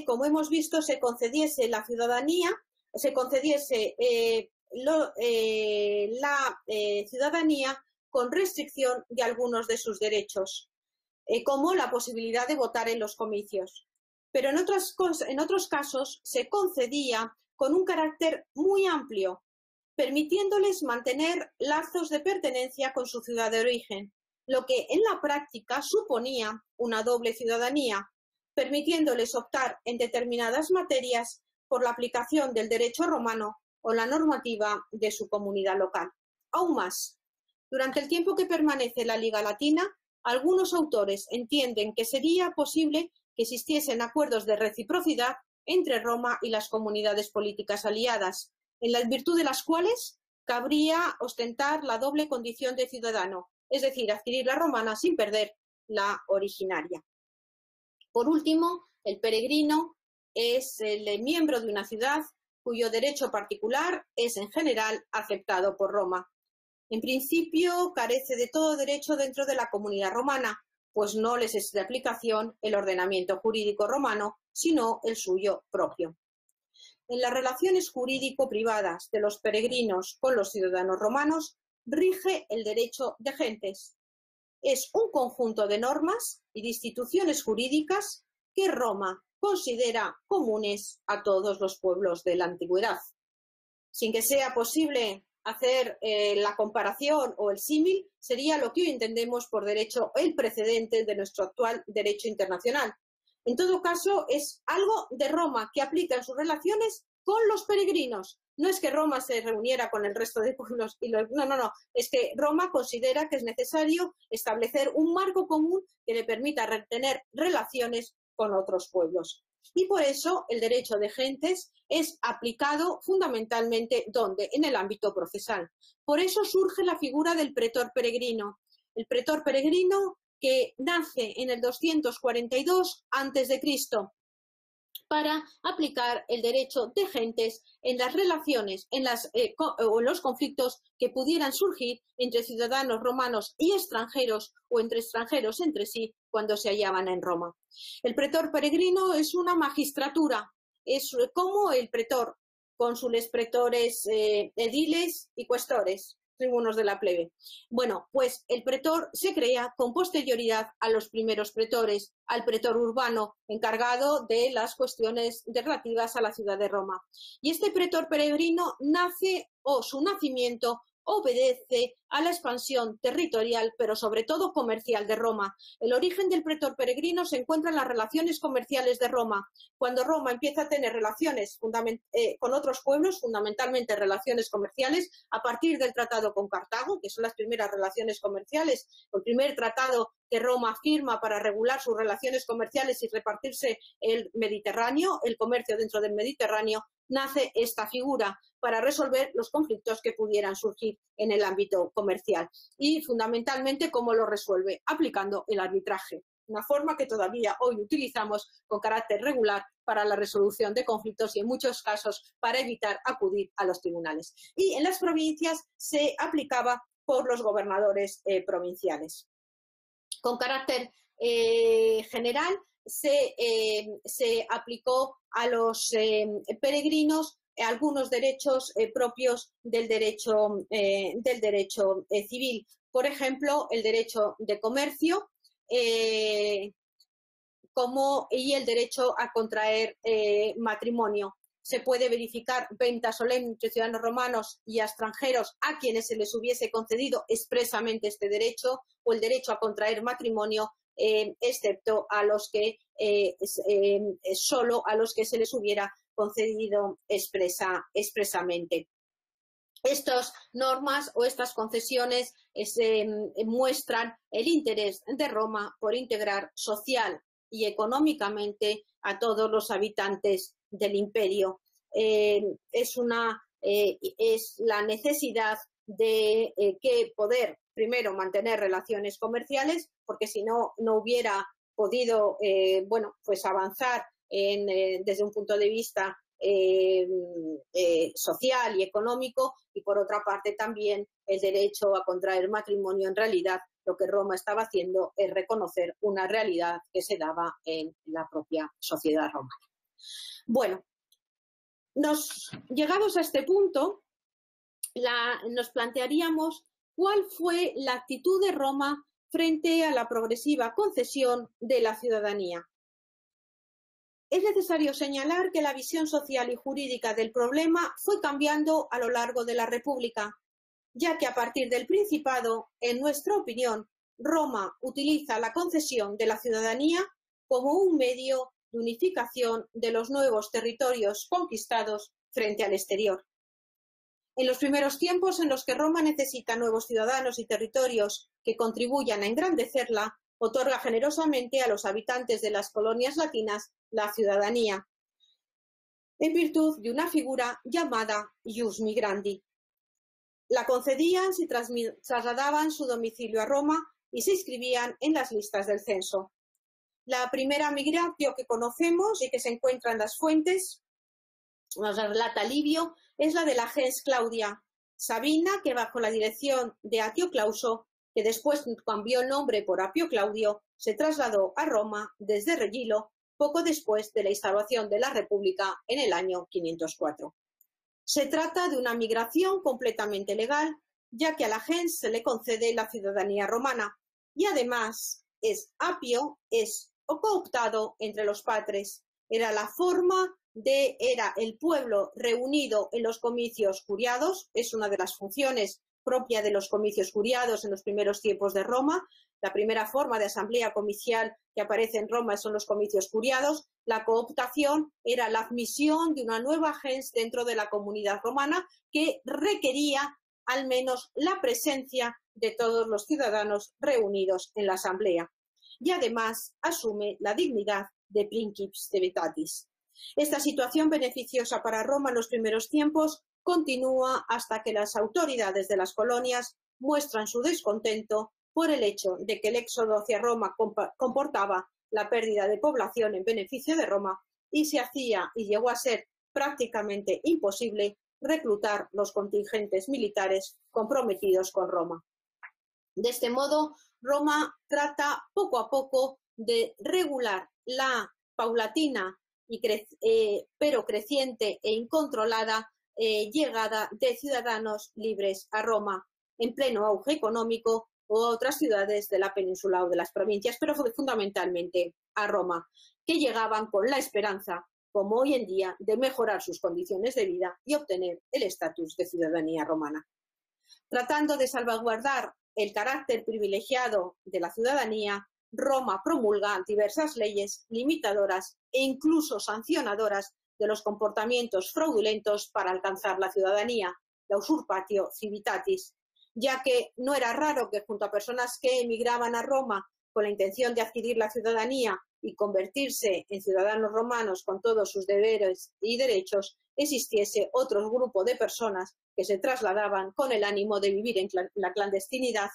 como hemos visto, se concediese la ciudadanía, se concediese la ciudadanía con restricción de algunos de sus derechos, como la posibilidad de votar en los comicios. Pero en otros casos se concedía con un carácter muy amplio, permitiéndoles mantener lazos de pertenencia con su ciudad de origen, lo que en la práctica suponía una doble ciudadanía, permitiéndoles optar en determinadas materias por la aplicación del derecho romano o la normativa de su comunidad local. Aún más, durante el tiempo que permanece la Liga Latina, algunos autores entienden que sería posible que existiesen acuerdos de reciprocidad entre Roma y las comunidades políticas aliadas, en la virtud de las cuales cabría ostentar la doble condición de ciudadano, es decir, adquirir la romana sin perder la originaria. Por último, el peregrino es el miembro de una ciudad cuyo derecho particular es en general aceptado por Roma. En principio, carece de todo derecho dentro de la comunidad romana, pues no les es de aplicación el ordenamiento jurídico romano, sino el suyo propio. En las relaciones jurídico-privadas de los peregrinos con los ciudadanos romanos, rige el derecho de gentes. Es un conjunto de normas y de instituciones jurídicas que Roma considera comunes a todos los pueblos de la antigüedad. Sin que sea posible hacer la comparación o el símil, sería lo que hoy entendemos por derecho el precedente de nuestro actual derecho internacional. En todo caso, es algo de Roma que aplica en sus relaciones con los peregrinos. No es que Roma se reuniera con el resto de pueblos y no. Es que Roma considera que es necesario establecer un marco común que le permita tener relaciones con otros pueblos. Y por eso el derecho de gentes es aplicado fundamentalmente ¿dónde? En el ámbito procesal. Por eso surge la figura del pretor peregrino. El pretor peregrino que nace en el 242 a.C. para aplicar el derecho de gentes en las relaciones, en los conflictos que pudieran surgir entre ciudadanos romanos y extranjeros o entre extranjeros entre sí cuando se hallaban en Roma. El pretor peregrino es una magistratura, es como el pretor, cónsules, pretores, ediles y cuestores, tribunos de la plebe. Bueno, pues el pretor se crea con posterioridad a los primeros pretores, al pretor urbano, encargado de las cuestiones relativas a la ciudad de Roma. Y este pretor peregrino nace, o su nacimiento obedece a la expansión territorial, pero sobre todo comercial de Roma. El origen del pretor peregrino se encuentra en las relaciones comerciales de Roma. Cuando Roma empieza a tener relaciones con otros pueblos, fundamentalmente relaciones comerciales, a partir del tratado con Cartago, que son las primeras relaciones comerciales, el primer tratado que Roma firma para regular sus relaciones comerciales y repartirse el Mediterráneo, el comercio dentro del Mediterráneo, nace esta figura para resolver los conflictos que pudieran surgir en el ámbito comercial. Y fundamentalmente, ¿cómo lo resuelve? Aplicando el arbitraje, una forma que todavía hoy utilizamos con carácter regular para la resolución de conflictos y en muchos casos para evitar acudir a los tribunales. Y en las provincias se aplicaba por los gobernadores provinciales. Con carácter general se aplicó a los peregrinos algunos derechos propios del derecho civil. Por ejemplo, el derecho de comercio y el derecho a contraer matrimonio. Se puede verificar venta solemne entre ciudadanos romanos y a extranjeros a quienes se les hubiese concedido expresamente este derecho, o el derecho a contraer matrimonio, excepto a los que solo a los que se les hubiera concedido expresamente. Estas normas o estas concesiones muestran el interés de Roma por integrar social y económicamente a todos los habitantes del imperio. Es la necesidad de que poder primero mantener relaciones comerciales, porque si no, no hubiera podido pues avanzar desde un punto de vista social y económico, y por otra parte también el derecho a contraer matrimonio. En realidad lo que Roma estaba haciendo es reconocer una realidad que se daba en la propia sociedad romana. Bueno, llegados a este punto, nos plantearíamos cuál fue la actitud de Roma frente a la progresiva concesión de la ciudadanía. Es necesario señalar que la visión social y jurídica del problema fue cambiando a lo largo de la República, ya que a partir del Principado, en nuestra opinión, Roma utiliza la concesión de la ciudadanía como un medio de unificación de los nuevos territorios conquistados frente al exterior. En los primeros tiempos en los que Roma necesita nuevos ciudadanos y territorios que contribuyan a engrandecerla, otorga generosamente a los habitantes de las colonias latinas la ciudadanía, en virtud de una figura llamada ius migrandi. La concedían si trasladaban su domicilio a Roma y se inscribían en las listas del censo. La primera migratio que conocemos y que se encuentra en las fuentes, nos la relata Livio, es la de la gens Claudia Sabina, que bajo la dirección de Atio Clauso, que después cambió el nombre por Apio Claudio, se trasladó a Roma desde Regilo poco después de la instauración de la República en el año 504. Se trata de una migración completamente legal, ya que a la gens se le concede la ciudadanía romana y además es apio, es cooptado entre los patres. Era el pueblo reunido en los comicios curiados, es una de las funciones propias de los comicios curiados en los primeros tiempos de Roma. La primera forma de asamblea comicial que aparece en Roma son los comicios curiados. La cooptación era la admisión de una nueva gens dentro de la comunidad romana que requería al menos la presencia de todos los ciudadanos reunidos en la asamblea. Y además asume la dignidad de princeps divitatis. Esta situación beneficiosa para Roma en los primeros tiempos continúa hasta que las autoridades de las colonias muestran su descontento por el hecho de que el éxodo hacia Roma comportaba la pérdida de población en beneficio de Roma y se hacía y llegó a ser prácticamente imposible reclutar los contingentes militares comprometidos con Roma. De este modo, Roma trata poco a poco de regular la paulatina pero creciente e incontrolada llegada de ciudadanos libres a Roma en pleno auge económico o a otras ciudades de la península o de las provincias, pero fundamentalmente a Roma, que llegaban con la esperanza, como hoy en día, de mejorar sus condiciones de vida y obtener el estatus de ciudadanía romana. Tratando de salvaguardar el carácter privilegiado de la ciudadanía, Roma promulga diversas leyes limitadoras e incluso sancionadoras de los comportamientos fraudulentos para alcanzar la ciudadanía, la usurpatio civitatis, ya que no era raro que junto a personas que emigraban a Roma con la intención de adquirir la ciudadanía y convertirse en ciudadanos romanos con todos sus deberes y derechos, existiese otro grupo de personas que se trasladaban con el ánimo de vivir en la clandestinidad.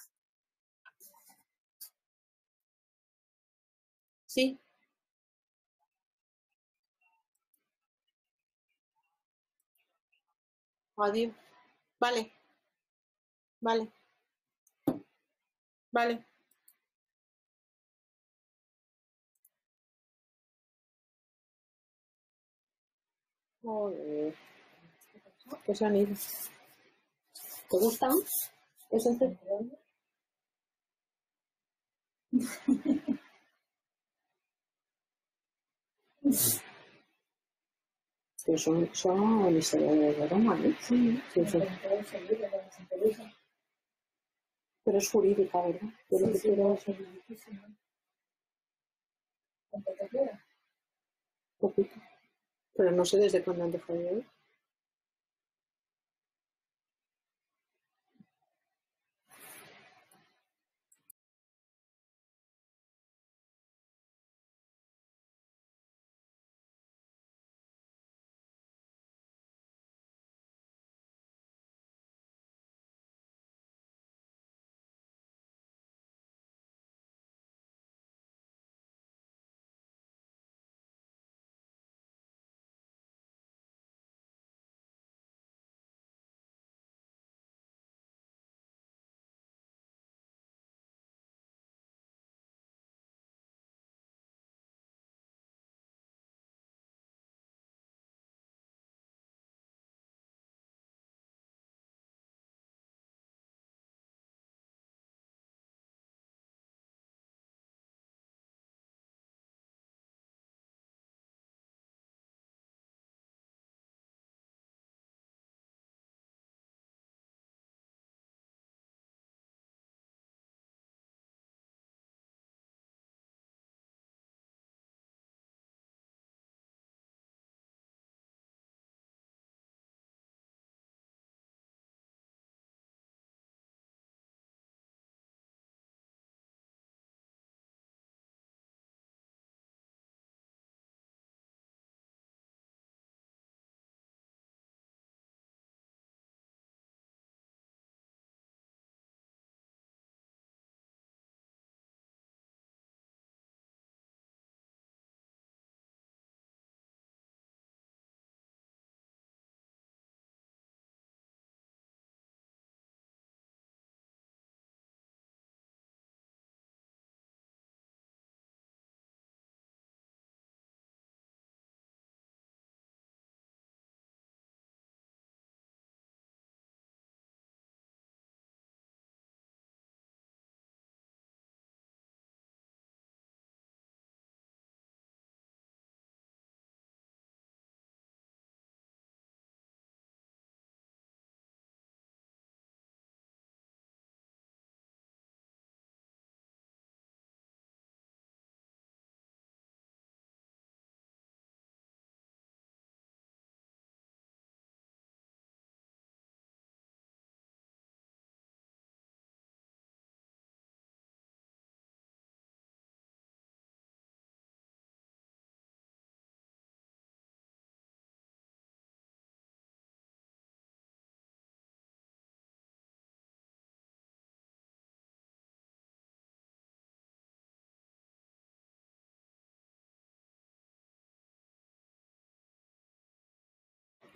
¿Sí? Adiós. Vale. Vale. Vale. Joder. ¿Qué sonido? ¿Te gustan? ¿Es en serio? Pero son historiadores de Roma, ¿no? Sí, sí. Pero es jurídica, ¿verdad? Pero sí, ¿cuánto te queda? Poquito. Pero no sé desde cuándo han dejado de ver.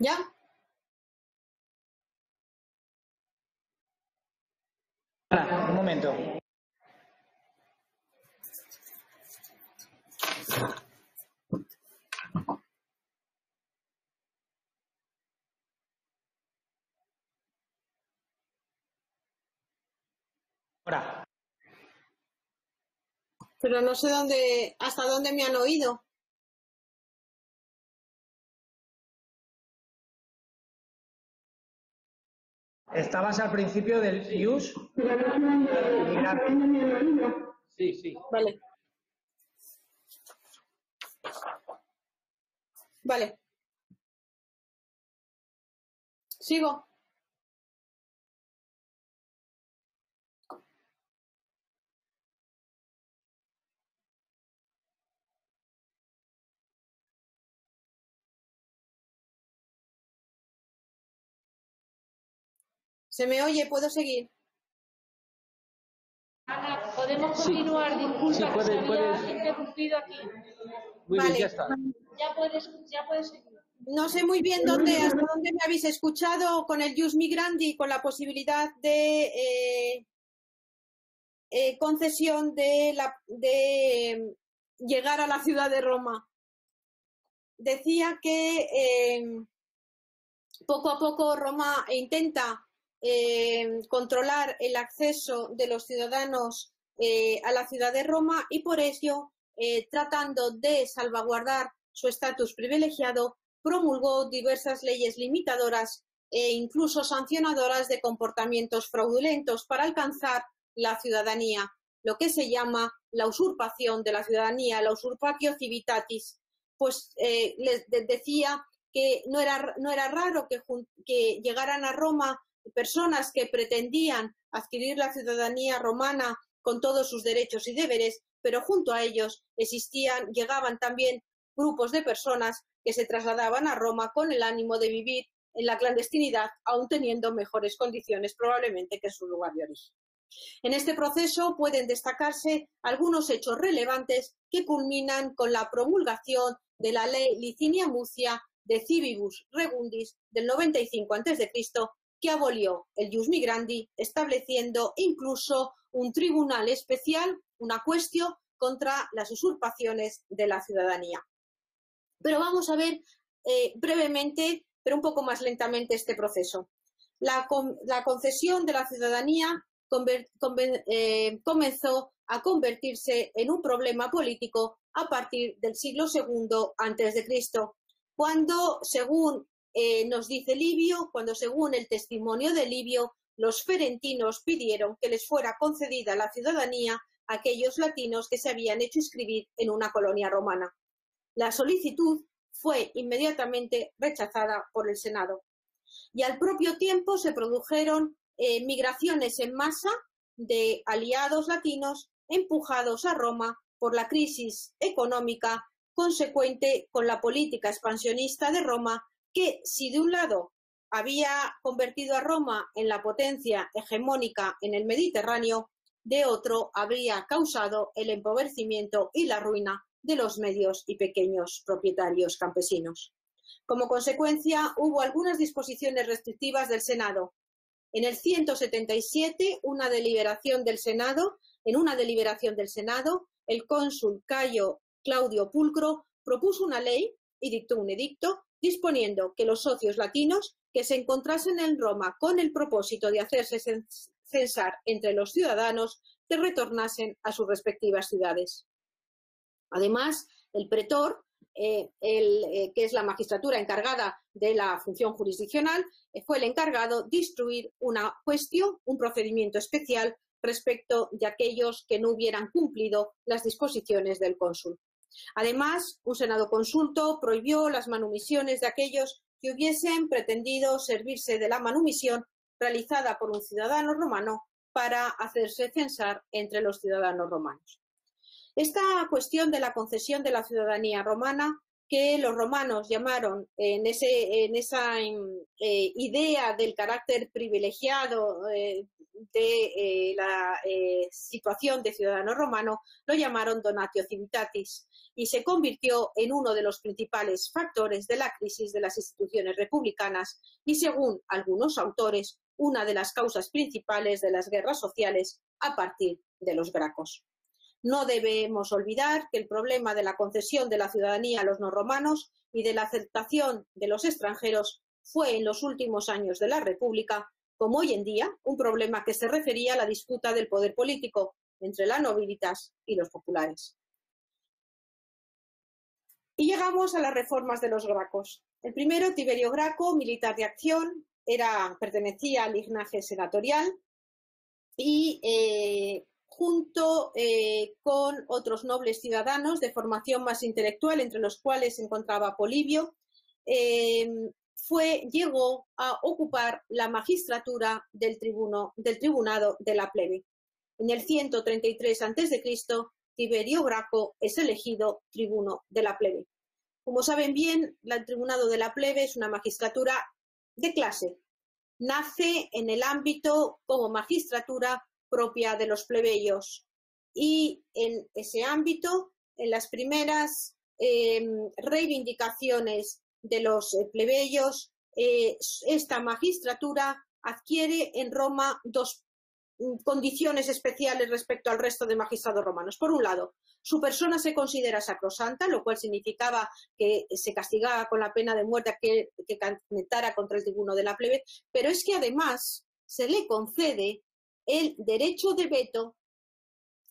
¿Ya? Un momento. Ahora. Pero no sé hasta dónde me han oído. Estabas al principio del use. Sí, sí. Vale. Vale. Sigo. ¿Se me oye? ¿Puedo seguir? Ana, ¿podemos continuar? Disculpa, Sí, que se había puedes. interrumpido aquí. Muy Vale. bien, ya está. Ya puedes seguir. No sé muy bien hasta dónde me habéis escuchado con el Ius Migrandi, con la posibilidad de concesión de llegar a la ciudad de Roma. Decía que poco a poco Roma intenta controlar el acceso de los ciudadanos a la ciudad de Roma y por ello, tratando de salvaguardar su estatus privilegiado, promulgó diversas leyes limitadoras e incluso sancionadoras de comportamientos fraudulentos para alcanzar la ciudadanía, lo que se llama la usurpación de la ciudadanía, la usurpatio civitatis. Pues les decía que no era raro que llegaran a Roma personas que pretendían adquirir la ciudadanía romana con todos sus derechos y deberes, pero junto a ellos llegaban también grupos de personas que se trasladaban a Roma con el ánimo de vivir en la clandestinidad, aún teniendo mejores condiciones probablemente que en su lugar de origen. En este proceso pueden destacarse algunos hechos relevantes que culminan con la promulgación de la ley Licinia Mucia de Civibus Regundis del 95 a.C., que abolió el Ius Migrandi, estableciendo incluso un tribunal especial, una cuestio, contra las usurpaciones de la ciudadanía. Pero vamos a ver brevemente, pero un poco más lentamente, este proceso. La concesión de la ciudadanía comenzó a convertirse en un problema político a partir del siglo II a.C., cuando, según nos dice Livio, cuando según el testimonio de Livio, los ferentinos pidieron que les fuera concedida la ciudadanía a aquellos latinos que se habían hecho inscribir en una colonia romana. La solicitud fue inmediatamente rechazada por el Senado y al propio tiempo se produjeron migraciones en masa de aliados latinos empujados a Roma por la crisis económica consecuente con la política expansionista de Roma, que si de un lado había convertido a Roma en la potencia hegemónica en el Mediterráneo, de otro habría causado el empobrecimiento y la ruina de los medios y pequeños propietarios campesinos. Como consecuencia, hubo algunas disposiciones restrictivas del Senado. En el 177, en una deliberación del Senado, el cónsul Cayo Claudio Pulcro propuso una ley y dictó un edicto disponiendo que los socios latinos que se encontrasen en Roma con el propósito de hacerse censar entre los ciudadanos que retornasen a sus respectivas ciudades. Además, el pretor, que es la magistratura encargada de la función jurisdiccional, fue el encargado de instruir una cuestión, un procedimiento especial respecto de aquellos que no hubieran cumplido las disposiciones del cónsul. Además, un senado consulto prohibió las manumisiones de aquellos que hubiesen pretendido servirse de la manumisión realizada por un ciudadano romano para hacerse censar entre los ciudadanos romanos. Esta cuestión de la concesión de la ciudadanía romana que los romanos llamaron en esa idea del carácter privilegiado de la situación de ciudadano romano, lo llamaron donatio civitatis, y se convirtió en uno de los principales factores de la crisis de las instituciones republicanas y, según algunos autores, una de las causas principales de las guerras sociales a partir de los Gracos. No debemos olvidar que el problema de la concesión de la ciudadanía a los no romanos y de la aceptación de los extranjeros fue en los últimos años de la República, como hoy en día, un problema que se refería a la disputa del poder político entre la nobilitas y los populares. Y llegamos a las reformas de los Gracos. El primero, Tiberio Graco, militar de acción, pertenecía al linaje senatorial y junto con otros nobles ciudadanos de formación más intelectual, entre los cuales se encontraba Polibio, llegó a ocupar la magistratura del tribunado de la plebe. En el 133 a.C., Tiberio Graco es elegido tribuno de la plebe. Como saben bien, el tribunado de la plebe es una magistratura de clase. Nace en el ámbito como magistratura propia de los plebeyos y en ese ámbito, en las primeras reivindicaciones de los plebeyos, esta magistratura adquiere en Roma dos condiciones especiales respecto al resto de magistrados romanos. Por un lado, su persona se considera sacrosanta, lo cual significaba que se castigaba con la pena de muerte a aquel que atentara contra el tribuno de la plebe, pero es que además se le concede el derecho de veto,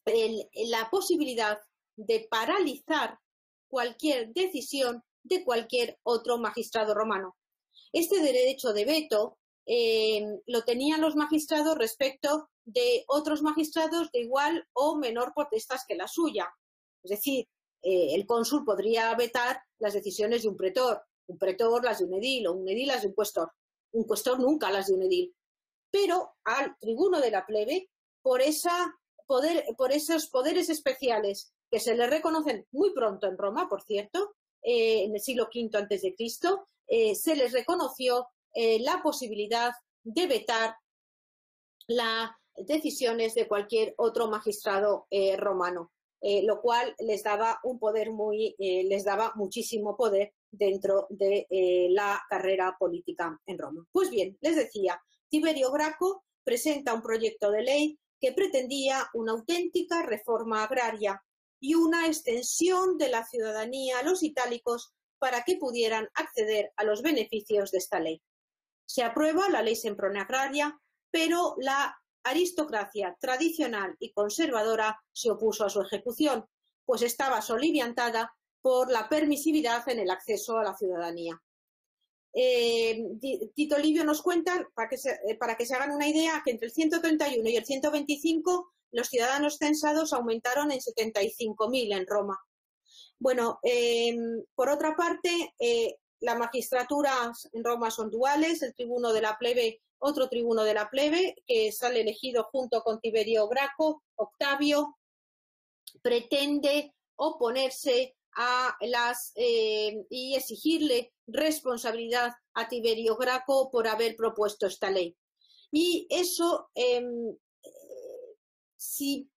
la posibilidad de paralizar cualquier decisión de cualquier otro magistrado romano. Este derecho de veto lo tenían los magistrados respecto de otros magistrados de igual o menor potestas que la suya. Es decir, el cónsul podría vetar las decisiones de un pretor las de un edil, o un edil las de un cuestor nunca las de un edil. Pero al tribuno de la plebe, por esos poderes especiales que se le reconocen muy pronto en Roma, por cierto, en el siglo V a.C., se les reconoció la posibilidad de vetar las decisiones de cualquier otro magistrado romano, lo cual les daba les daba muchísimo poder dentro de la carrera política en Roma. Pues bien, les decía, Tiberio Graco presenta un proyecto de ley que pretendía una auténtica reforma agraria y una extensión de la ciudadanía a los itálicos para que pudieran acceder a los beneficios de esta ley. Se aprueba la ley Semprone agraria, pero la aristocracia tradicional y conservadora se opuso a su ejecución, pues estaba soliviantada por la permisividad en el acceso a la ciudadanía. Tito Livio nos cuenta, para que se hagan una idea, que entre el 131 y el 125 los ciudadanos censados aumentaron en 75.000 en Roma. Bueno, por otra parte, las magistraturas en Roma son duales, el tribuno de la plebe, otro tribuno de la plebe, que sale elegido junto con Tiberio Graco, Octavio, pretende oponerse a y exigirle responsabilidad a Tiberio Graco por haber propuesto esta ley. Y eso, si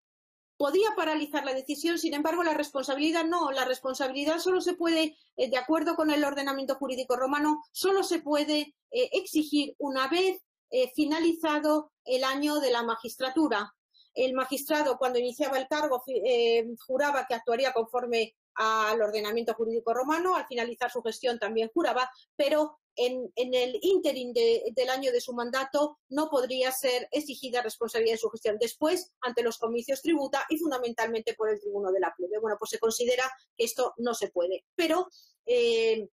podía paralizar la decisión, sin embargo, la responsabilidad no. La responsabilidad solo se puede, de acuerdo con el ordenamiento jurídico romano, solo se puede exigir una vez finalizado el año de la magistratura. El magistrado, cuando iniciaba el cargo, juraba que actuaría conforme al ordenamiento jurídico romano. Al finalizar su gestión también juraba, pero en el ínterin del año de su mandato no podría ser exigida responsabilidad en su gestión. Después, ante los comicios tributa y fundamentalmente por el tribuno de la plebe. Bueno, pues se considera que esto no se puede. Pero el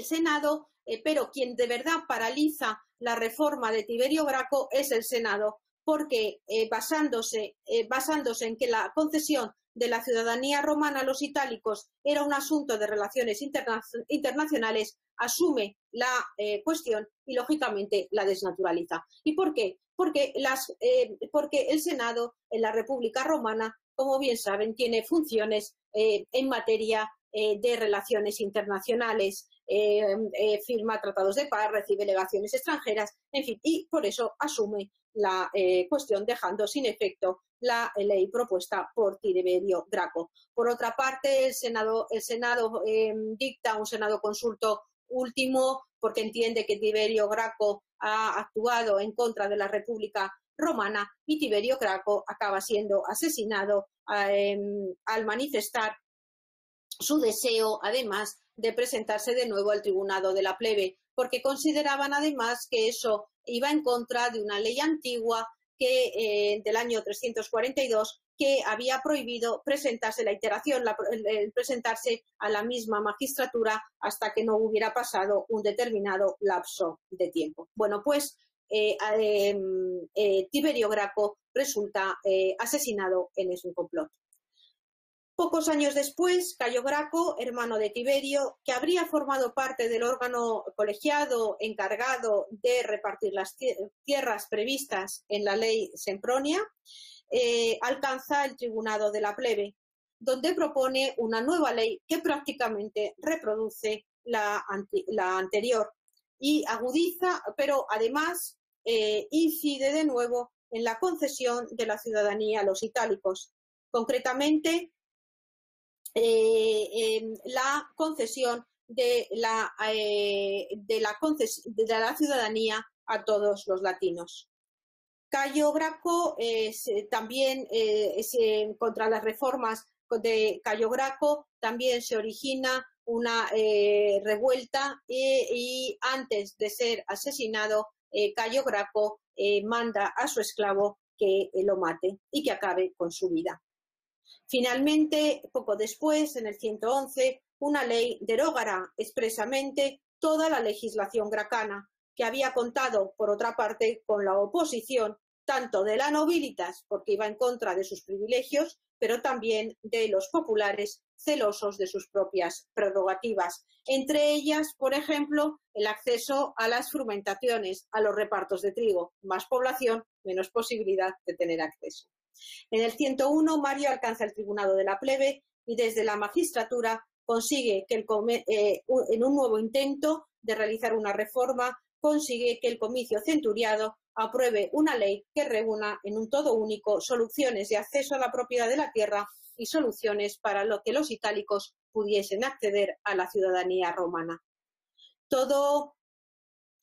Senado, pero quien de verdad paraliza la reforma de Tiberio Graco es el Senado, porque basándose en que la concesión de la ciudadanía romana a los itálicos era un asunto de relaciones internacionales, asume la cuestión y, lógicamente, la desnaturaliza. ¿Y por qué? Porque el Senado en la República Romana, como bien saben, tiene funciones en materia de relaciones internacionales, firma tratados de paz, recibe legaciones extranjeras, en fin, y por eso asume la cuestión dejando sin efecto la ley propuesta por Tiberio Graco. Por otra parte, el Senado dicta un Senado consulto último porque entiende que Tiberio Graco ha actuado en contra de la República Romana y Tiberio Graco acaba siendo asesinado al manifestar su deseo, además, de presentarse de nuevo al tribunado de la plebe, porque consideraban además que eso iba en contra de una ley antigua del año 342 que había prohibido presentarse la iteración, presentarse a la misma magistratura hasta que no hubiera pasado un determinado lapso de tiempo. Bueno, pues Tiberio Graco resulta asesinado en ese complot. Pocos años después, Cayo Graco, hermano de Tiberio, que habría formado parte del órgano colegiado encargado de repartir las tierras previstas en la ley Sempronia, alcanza el tribunado de la plebe, donde propone una nueva ley que prácticamente reproduce la anterior y agudiza, pero además incide de nuevo en la concesión de la ciudadanía a los itálicos. Concretamente, la concesión de la ciudadanía a todos los latinos. Cayo Graco también contra las reformas de Cayo Graco también se origina una revuelta y antes de ser asesinado Cayo Graco manda a su esclavo que lo mate y que acabe con su vida. Finalmente, poco después, en el 111, una ley derogará expresamente toda la legislación gracana, que había contado, por otra parte, con la oposición tanto de la nobilitas, porque iba en contra de sus privilegios, pero también de los populares celosos de sus propias prerrogativas. Entre ellas, por ejemplo, el acceso a las frumentaciones, a los repartos de trigo. Más población, menos posibilidad de tener acceso. En el 101, Mario alcanza el tribunado de la plebe y desde la magistratura consigue que en un nuevo intento de realizar una reforma, consigue que el comicio centuriado apruebe una ley que reúna en un todo único soluciones de acceso a la propiedad de la tierra y soluciones para que los itálicos pudiesen acceder a la ciudadanía romana. Todo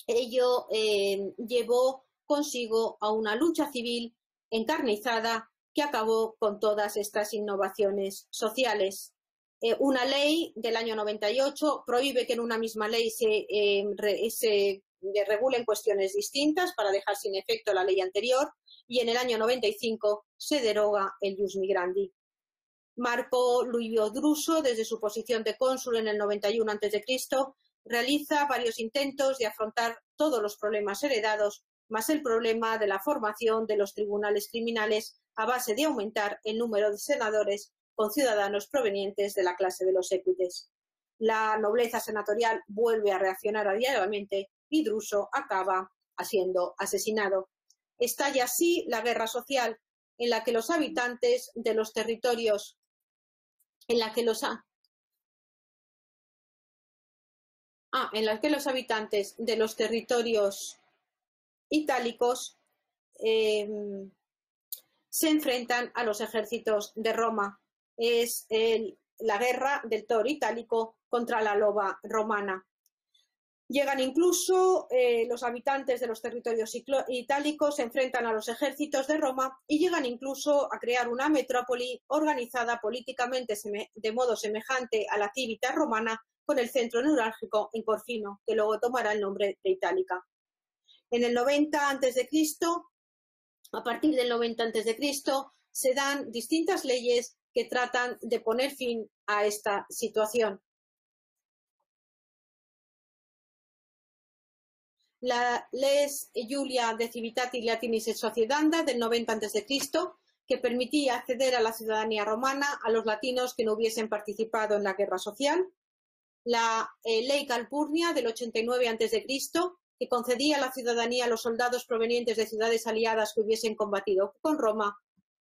ello llevó consigo a una lucha civil encarnizada que acabó con todas estas innovaciones sociales. Una ley del año 98 prohíbe que en una misma ley se regulen cuestiones distintas para dejar sin efecto la ley anterior y en el año 95 se deroga el ius migrandi. Marco Livio Druso, desde su posición de cónsul en el 91 a.C., realiza varios intentos de afrontar todos los problemas heredados, más el problema de la formación de los tribunales criminales a base de aumentar el número de senadores con ciudadanos provenientes de la clase de los equites. La nobleza senatorial vuelve a reaccionar diariamente y Druso acaba siendo asesinado. Estalla así la guerra social en la que los habitantes de los territorios habitantes de los territorios itálicos se enfrentan a los ejércitos de Roma. Es la guerra del toro itálico contra la loba romana. Llegan incluso los habitantes de los territorios itálicos, se enfrentan a los ejércitos de Roma y llegan incluso a crear una metrópoli organizada políticamente de modo semejante a la Civita romana, con el centro neurálgico en Corfino, que luego tomará el nombre de Itálica. En el 90 a.C., a partir del 90 a.C., se dan distintas leyes que tratan de poner fin a esta situación. La Lex Julia de Civitati Latinis et Sociedanda del 90 a.C., que permitía acceder a la ciudadanía romana a los latinos que no hubiesen participado en la guerra social. La Ley Calpurnia del 89 a.C., que concedía la ciudadanía a los soldados provenientes de ciudades aliadas que hubiesen combatido con Roma.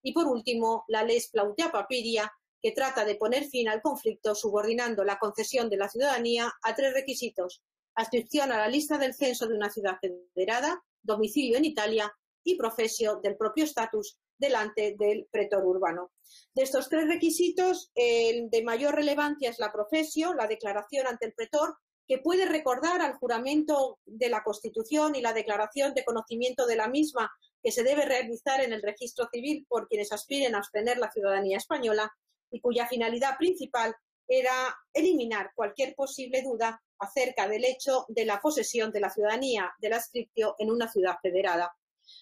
Y por último, la Lex Plautia Papiria, que trata de poner fin al conflicto subordinando la concesión de la ciudadanía a 3 requisitos: adscripción a la lista del censo de una ciudad federada, domicilio en Italia y profesio del propio estatus delante del pretor urbano. De estos 3 requisitos, el de mayor relevancia es la profesio, la declaración ante el pretor, que puede recordar al juramento de la Constitución y la declaración de conocimiento de la misma que se debe realizar en el registro civil por quienes aspiren a obtener la ciudadanía española y cuya finalidad principal era eliminar cualquier posible duda acerca del hecho de la posesión de la ciudadanía del adscriptio en una ciudad federada.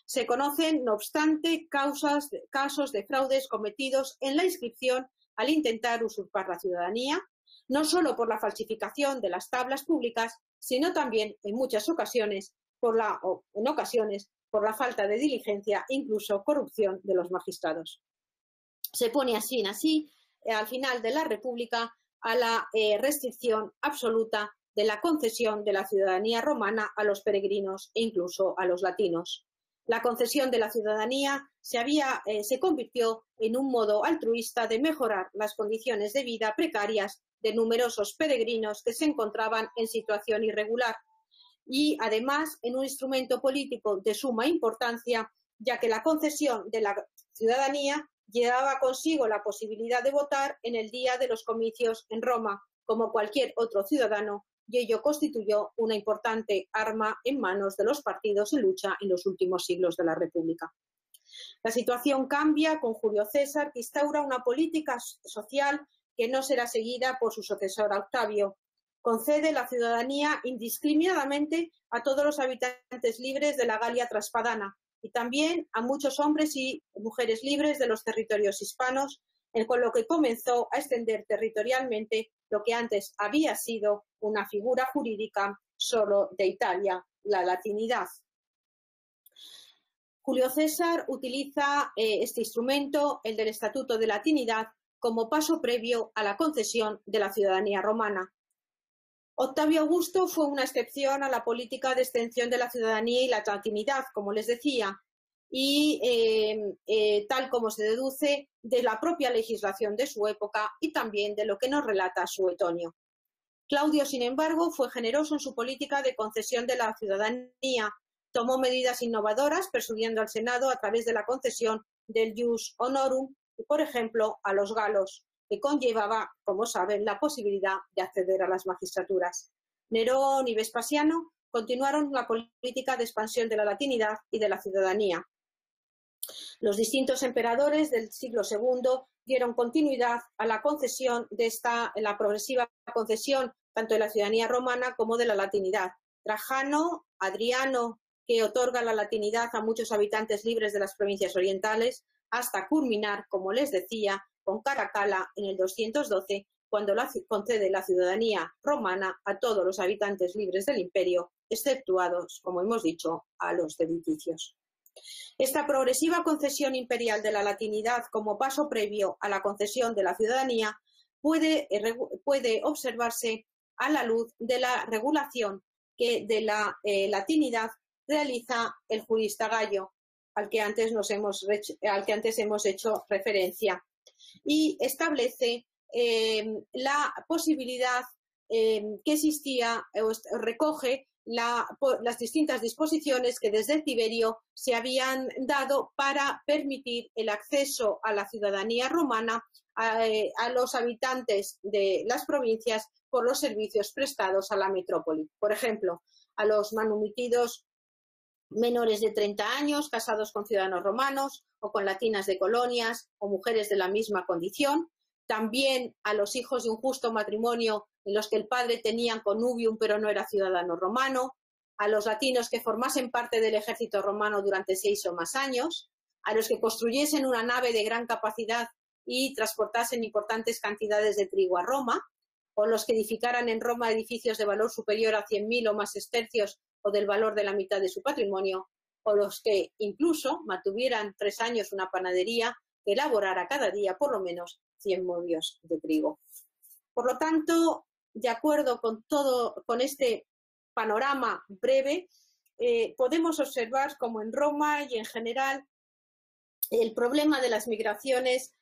Se conocen, no obstante, casos de fraudes cometidos en la inscripción al intentar usurpar la ciudadanía, no solo por la falsificación de las tablas públicas, sino también en muchas ocasiones por la falta de diligencia e incluso corrupción de los magistrados. Se pone así, al final de la República, a la restricción absoluta de la concesión de la ciudadanía romana a los peregrinos e incluso a los latinos. La concesión de la ciudadanía se convirtió en un modo altruista de mejorar las condiciones de vida precarias de numerosos peregrinos que se encontraban en situación irregular y, además, en un instrumento político de suma importancia, ya que la concesión de la ciudadanía llevaba consigo la posibilidad de votar en el día de los comicios en Roma, como cualquier otro ciudadano, y ello constituyó una importante arma en manos de los partidos en lucha en los últimos siglos de la República. La situación cambia con Julio César, que instaura una política social que no será seguida por su sucesor Octavio. Concede la ciudadanía indiscriminadamente a todos los habitantes libres de la Galia Traspadana y también a muchos hombres y mujeres libres de los territorios hispanos, con lo que comenzó a extender territorialmente lo que antes había sido una figura jurídica solo de Italia, la latinidad. Julio César utiliza este instrumento, el del Estatuto de Latinidad, como paso previo a la concesión de la ciudadanía romana. Octavio Augusto fue una excepción a la política de extensión de la ciudadanía y la latinidad, como les decía, y tal como se deduce de la propia legislación de su época y también de lo que nos relata Suetonio. Claudio, sin embargo, fue generoso en su política de concesión de la ciudadanía. Tomó medidas innovadoras, persuadiendo al Senado a través de la concesión del jus honorum, por ejemplo, a los galos, que conllevaba, como saben, la posibilidad de acceder a las magistraturas. Nerón y Vespasiano continuaron la política de expansión de la latinidad y de la ciudadanía. Los distintos emperadores del siglo II dieron continuidad a la concesión la progresiva concesión tanto de la ciudadanía romana como de la latinidad. Trajano, Adriano, que otorga la latinidad a muchos habitantes libres de las provincias orientales, hasta culminar, como les decía, con Caracalla en el 212, cuando concede la ciudadanía romana a todos los habitantes libres del imperio, exceptuados, como hemos dicho, a los sedicicios. Esta progresiva concesión imperial de la latinidad como paso previo a la concesión de la ciudadanía puede observarse a la luz de la regulación que de la latinidad realiza el jurista Gallo, al que antes hemos hecho referencia, y establece la posibilidad que existía, recoge las distintas disposiciones que desde Tiberio se habían dado para permitir el acceso a la ciudadanía romana a los habitantes de las provincias por los servicios prestados a la metrópoli. Por ejemplo, a los manumitidos menores de 30 años, casados con ciudadanos romanos o con latinas de colonias o mujeres de la misma condición. También a los hijos de un justo matrimonio en los que el padre tenía connubium pero no era ciudadano romano, a los latinos que formasen parte del ejército romano durante 6 o más años, a los que construyesen una nave de gran capacidad y transportasen importantes cantidades de trigo a Roma, o los que edificaran en Roma edificios de valor superior a 100.000 o más sestercios o del valor de la mitad de su patrimonio, o los que incluso mantuvieran 3 años una panadería que elaborara cada día por lo menos 100 movios de trigo. Por lo tanto, de acuerdo con este panorama breve, podemos observar cómo en Roma y en general el problema de las migraciones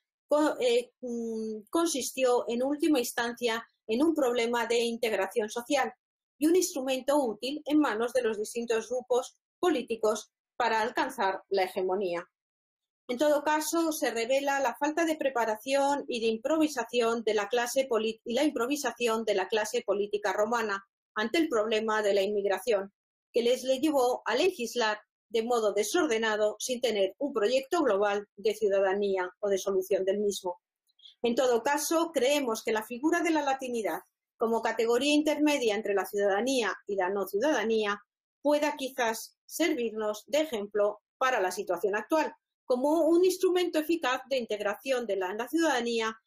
consistió en última instancia en un problema de integración social y un instrumento útil en manos de los distintos grupos políticos para alcanzar la hegemonía. En todo caso, se revela la falta de preparación y de improvisación de la clase política romana ante el problema de la inmigración, que les llevó a legislar de modo desordenado sin tener un proyecto global de ciudadanía o de solución del mismo. En todo caso, creemos que la figura de la latinidad como categoría intermedia entre la ciudadanía y la no ciudadanía pueda quizás servirnos de ejemplo para la situación actual, como un instrumento eficaz de integración en la ciudadanía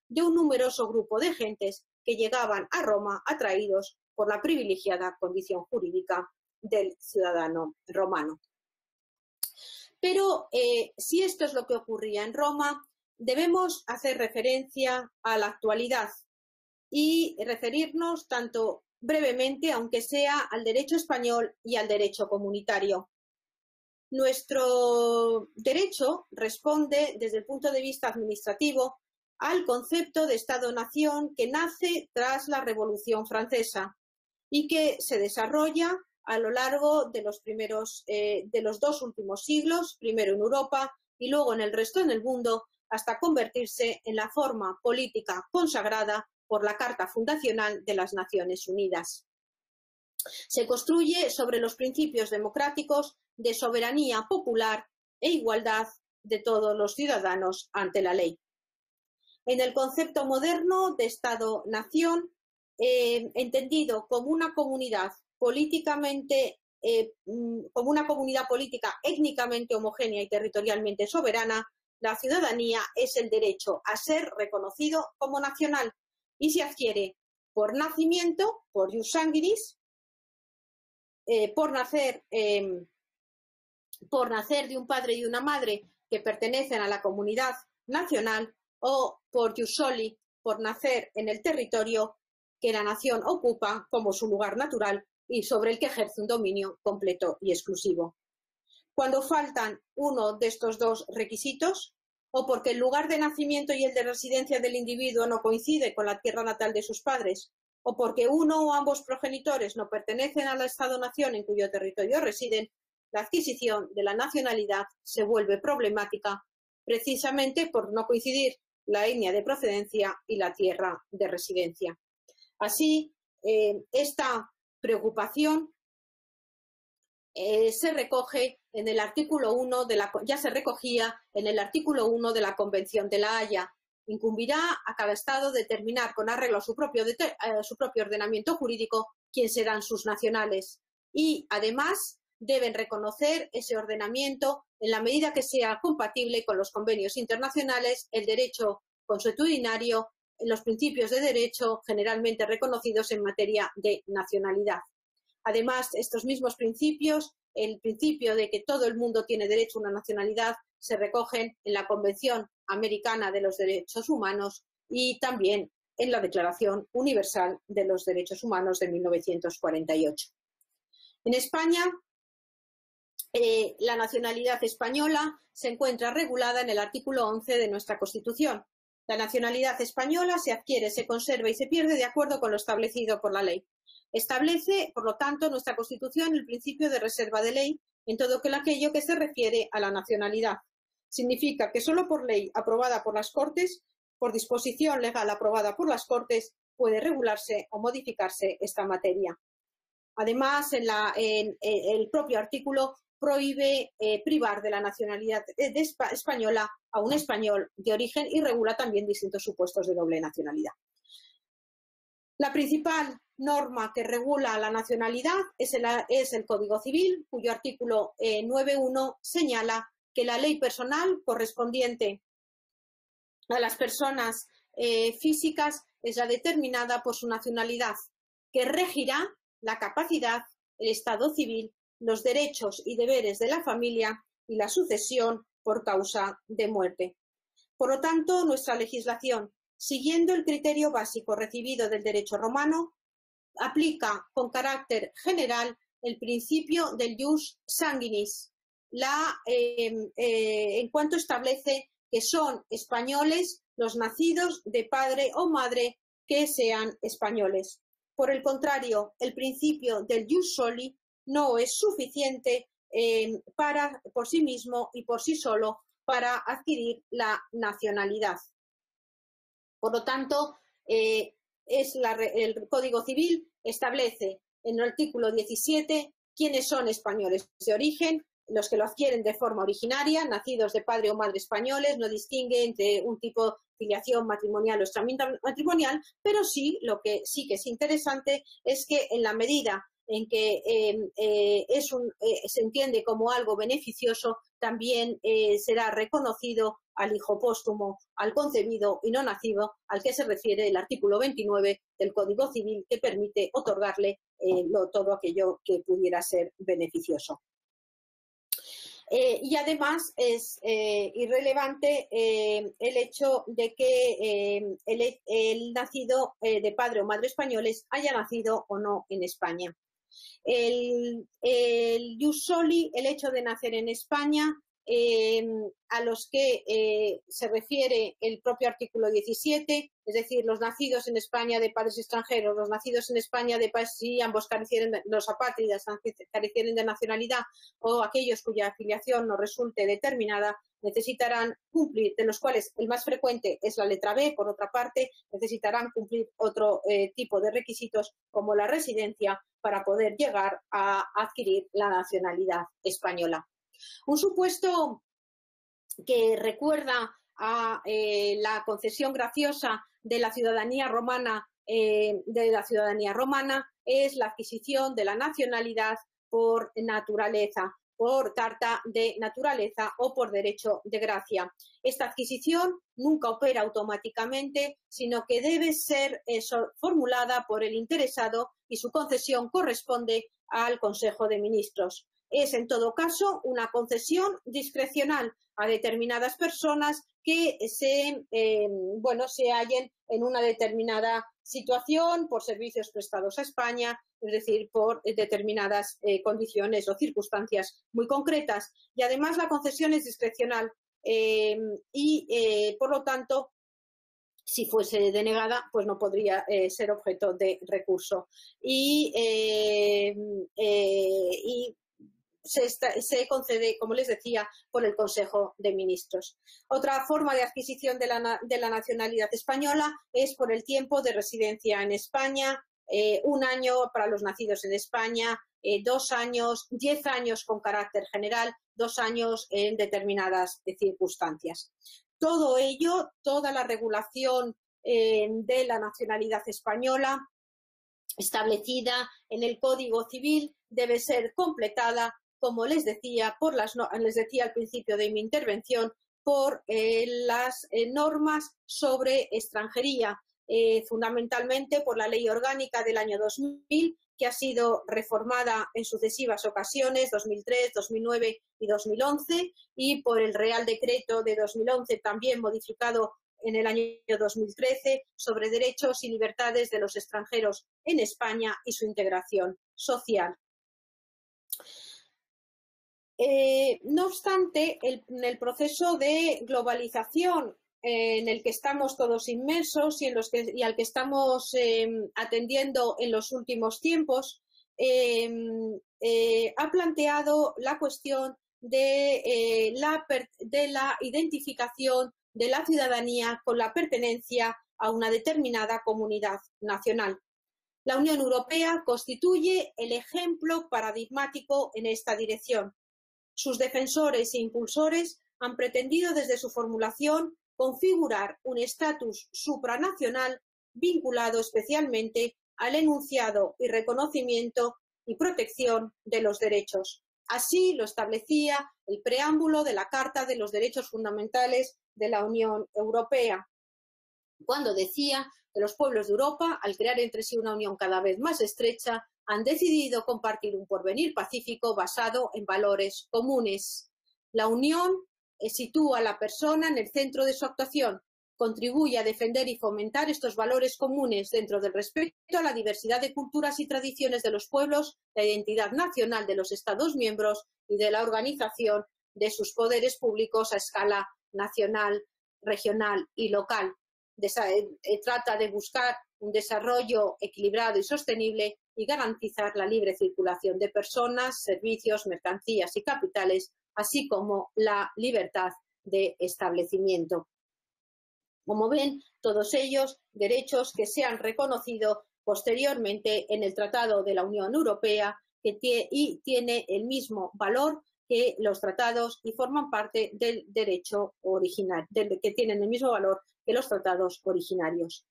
de un numeroso grupo de gentes que llegaban a Roma atraídos por la privilegiada condición jurídica del ciudadano romano. Pero si esto es lo que ocurría en Roma, debemos hacer referencia a la actualidad y referirnos tanto brevemente, aunque sea, al derecho español y al derecho comunitario. Nuestro derecho responde, desde el punto de vista administrativo, al concepto de Estado-nación que nace tras la Revolución Francesa y que se desarrolla a lo largo de los dos últimos siglos, primero en Europa y luego en el resto del mundo, hasta convertirse en la forma política consagrada por la Carta Fundacional de las Naciones Unidas. Se construye sobre los principios democráticos de soberanía popular e igualdad de todos los ciudadanos ante la ley. En el concepto moderno de Estado-nación, entendido como una comunidad política étnicamente homogénea y territorialmente soberana, la ciudadanía es el derecho a ser reconocido como nacional y se adquiere por nacimiento, por ius sanguinis, por nacer de un padre y una madre que pertenecen a la comunidad nacional, o por ius soli, por nacer en el territorio que la nación ocupa como su lugar natural y sobre el que ejerce un dominio completo y exclusivo. Cuando faltan uno de estos dos requisitos, o porque el lugar de nacimiento y el de residencia del individuo no coincide con la tierra natal de sus padres, o porque uno o ambos progenitores no pertenecen al Estado-nación en cuyo territorio residen, la adquisición de la nacionalidad se vuelve problemática precisamente por no coincidir la etnia de procedencia y la tierra de residencia. Así, esta preocupación se recoge en el artículo 1 ya se recogía en el artículo 1 de la Convención de La Haya. Incumbirá a cada Estado determinar con arreglo a su propio ordenamiento jurídico quién serán sus nacionales y, además, deben reconocer ese ordenamiento en la medida que sea compatible con los convenios internacionales, el derecho consuetudinario, los principios de derecho generalmente reconocidos en materia de nacionalidad. Además, estos mismos principios, el principio de que todo el mundo tiene derecho a una nacionalidad, se recogen en la Convención Americana de los Derechos Humanos y también en la Declaración Universal de los Derechos Humanos de 1948. En España, la nacionalidad española se encuentra regulada en el artículo 11 de nuestra Constitución. La nacionalidad española se adquiere, se conserva y se pierde de acuerdo con lo establecido por la ley. Establece, por lo tanto, nuestra Constitución el principio de reserva de ley en todo aquello que se refiere a la nacionalidad. Significa que solo por ley aprobada por las Cortes, por disposición legal aprobada por las Cortes, puede regularse o modificarse esta materia. Además, el propio artículo prohíbe privar de la nacionalidad española a un español de origen y regula también distintos supuestos de doble nacionalidad. La principal norma que regula la nacionalidad es el Código Civil, cuyo artículo 9.1 señala que la ley personal correspondiente a las personas físicas es la determinada por su nacionalidad, que regirá la capacidad, el estado civil, los derechos y deberes de la familia y la sucesión por causa de muerte. Por lo tanto, nuestra legislación, siguiendo el criterio básico recibido del derecho romano, aplica con carácter general el principio del ius sanguinis, en cuanto establece que son españoles los nacidos de padre o madre que sean españoles. Por el contrario, el principio del jus soli no es suficiente por sí mismo y por sí solo para adquirir la nacionalidad. Por lo tanto, el Código Civil establece en el artículo 17 quiénes son españoles de origen, los que lo adquieren de forma originaria, nacidos de padre o madre españoles, no distingue entre un tipo de filiación matrimonial o extramatrimonial, pero sí, lo que sí que es interesante es que en la medida en que se entiende como algo beneficioso, también será reconocido al hijo póstumo, al concebido y no nacido, al que se refiere el artículo 29 del Código Civil, que permite otorgarle todo aquello que pudiera ser beneficioso. Y además es irrelevante el hecho de que el nacido de padre o madre españoles haya nacido o no en España. El jus soli, el hecho de nacer en España, a los que se refiere el propio artículo 17, es decir, los nacidos en España de padres extranjeros, los nacidos en España de padres, si ambos los apátridas carecieren de nacionalidad o aquellos cuya afiliación no resulte determinada, necesitarán cumplir, de los cuales el más frecuente es la letra B, por otra parte, necesitarán cumplir otro tipo de requisitos como la residencia para poder llegar a adquirir la nacionalidad española. Un supuesto que recuerda a la concesión graciosa de la ciudadanía romana es la adquisición de la nacionalidad por naturaleza, por carta de naturaleza o por derecho de gracia. Esta adquisición nunca opera automáticamente, sino que debe ser formulada por el interesado y su concesión corresponde al Consejo de Ministros. Es, en todo caso, una concesión discrecional a determinadas personas que se hallen en una determinada situación por servicios prestados a España, es decir, por determinadas condiciones o circunstancias muy concretas. Y además la concesión es discrecional por lo tanto, si fuese denegada, pues no podría ser objeto de recurso. Se concede, como les decía, por el Consejo de Ministros. Otra forma de adquisición de la nacionalidad española es por el tiempo de residencia en España, 1 año para los nacidos en España, 2 años, 10 años con carácter general, 2 años en determinadas circunstancias. Todo ello, toda la regulación de la nacionalidad española establecida en el Código Civil debe ser completada, como les decía al principio de mi intervención, por las normas sobre extranjería, fundamentalmente por la Ley Orgánica del año 2000, que ha sido reformada en sucesivas ocasiones, 2003, 2009 y 2011, y por el Real Decreto de 2011, también modificado en el año 2013, sobre derechos y libertades de los extranjeros en España y su integración social. No obstante, en el proceso de globalización en el que estamos todos inmersos y al que estamos atendiendo en los últimos tiempos, ha planteado la cuestión de la identificación de la ciudadanía con la pertenencia a una determinada comunidad nacional. La Unión Europea constituye el ejemplo paradigmático en esta dirección. Sus defensores e impulsores han pretendido desde su formulación configurar un estatus supranacional vinculado especialmente al enunciado y reconocimiento y protección de los derechos. Así lo establecía el preámbulo de la Carta de los Derechos Fundamentales de la Unión Europea, cuando decía que los pueblos de Europa, al crear entre sí una unión cada vez más estrecha, han decidido compartir un porvenir pacífico basado en valores comunes. La unión sitúa a la persona en el centro de su actuación contribuye a defender y fomentar estos valores comunes dentro del respeto a la diversidad de culturas y tradiciones de los pueblos, la identidad nacional de los Estados miembros y de la organización de sus poderes públicos a escala nacional, regional y local. Trata de buscar un desarrollo equilibrado y sostenible y garantizar la libre circulación de personas, servicios, mercancías y capitales, así como la libertad de establecimiento. Como ven, todos ellos derechos que se han reconocido posteriormente en el Tratado de la Unión Europea y tiene el mismo valor que los tratados y forman parte del derecho original, que tienen el mismo valor que los tratados originarios.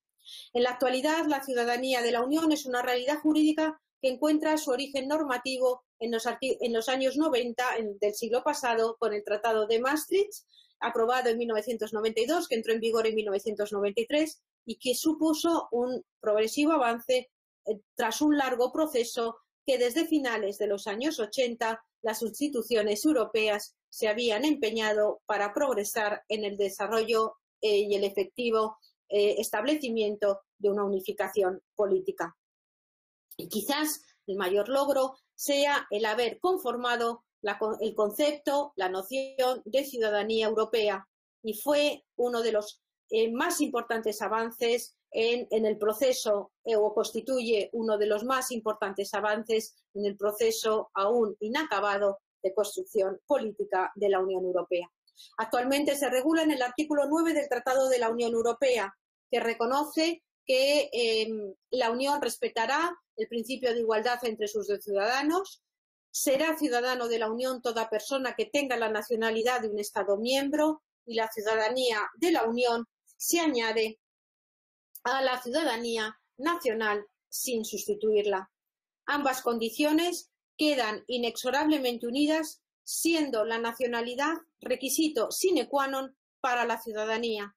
En la actualidad, la ciudadanía de la Unión es una realidad jurídica que encuentra su origen normativo en los años 90 del siglo pasado con el Tratado de Maastricht, aprobado en 1992, que entró en vigor en 1993 y que supuso un progresivo avance tras un largo proceso que desde finales de los años 80 las instituciones europeas se habían empeñado para progresar en el desarrollo y el efectivo establecimiento de una unificación política. Y quizás el mayor logro sea el haber conformado el concepto, la noción de ciudadanía europea, y fue uno de los más importantes avances en el proceso, o constituye uno de los más importantes avances en el proceso aún inacabado de construcción política de la Unión Europea. Actualmente se regula en el artículo 9 del Tratado de la Unión Europea, que reconoce que la Unión respetará el principio de igualdad entre sus ciudadanos, será ciudadano de la Unión toda persona que tenga la nacionalidad de un Estado miembro, y la ciudadanía de la Unión se añade a la ciudadanía nacional sin sustituirla. Ambas condiciones quedan inexorablemente unidas, siendo la nacionalidad requisito sine qua non para la ciudadanía.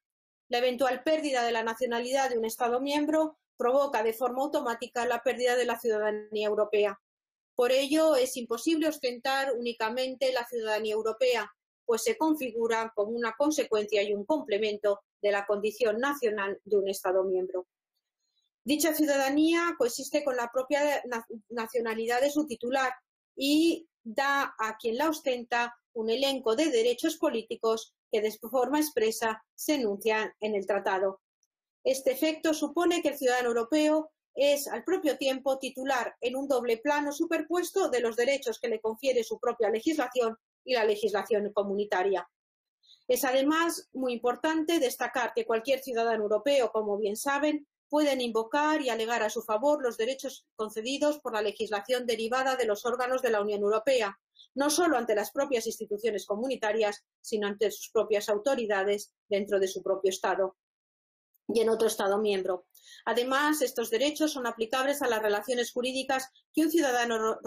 La eventual pérdida de la nacionalidad de un Estado miembro provoca de forma automática la pérdida de la ciudadanía europea. Por ello, es imposible ostentar únicamente la ciudadanía europea, pues se configura como una consecuencia y un complemento de la condición nacional de un Estado miembro. Dicha ciudadanía coexiste con la propia nacionalidad de su titular y da a quien la ostenta un elenco de derechos políticos que de forma expresa se enuncian en el tratado. Este efecto supone que el ciudadano europeo es al propio tiempo titular en un doble plano superpuesto de los derechos que le confiere su propia legislación y la legislación comunitaria. Es además muy importante destacar que cualquier ciudadano europeo, como bien saben, pueden invocar y alegar a su favor los derechos concedidos por la legislación derivada de los órganos de la Unión Europea, no solo ante las propias instituciones comunitarias, sino ante sus propias autoridades dentro de su propio Estado y en otro Estado miembro. Además, estos derechos son aplicables a las relaciones jurídicas que un ciudadano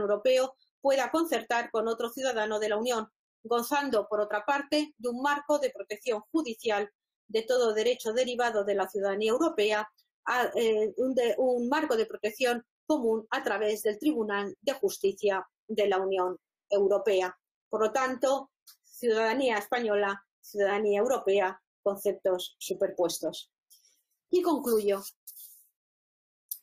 europeo pueda concertar con otro ciudadano de la Unión, gozando, por otra parte, de un marco de protección judicial de todo derecho derivado de la ciudadanía europea, un marco de protección común a través del Tribunal de Justicia de la Unión Europea. Por lo tanto, ciudadanía española, ciudadanía europea, conceptos superpuestos. Y concluyo.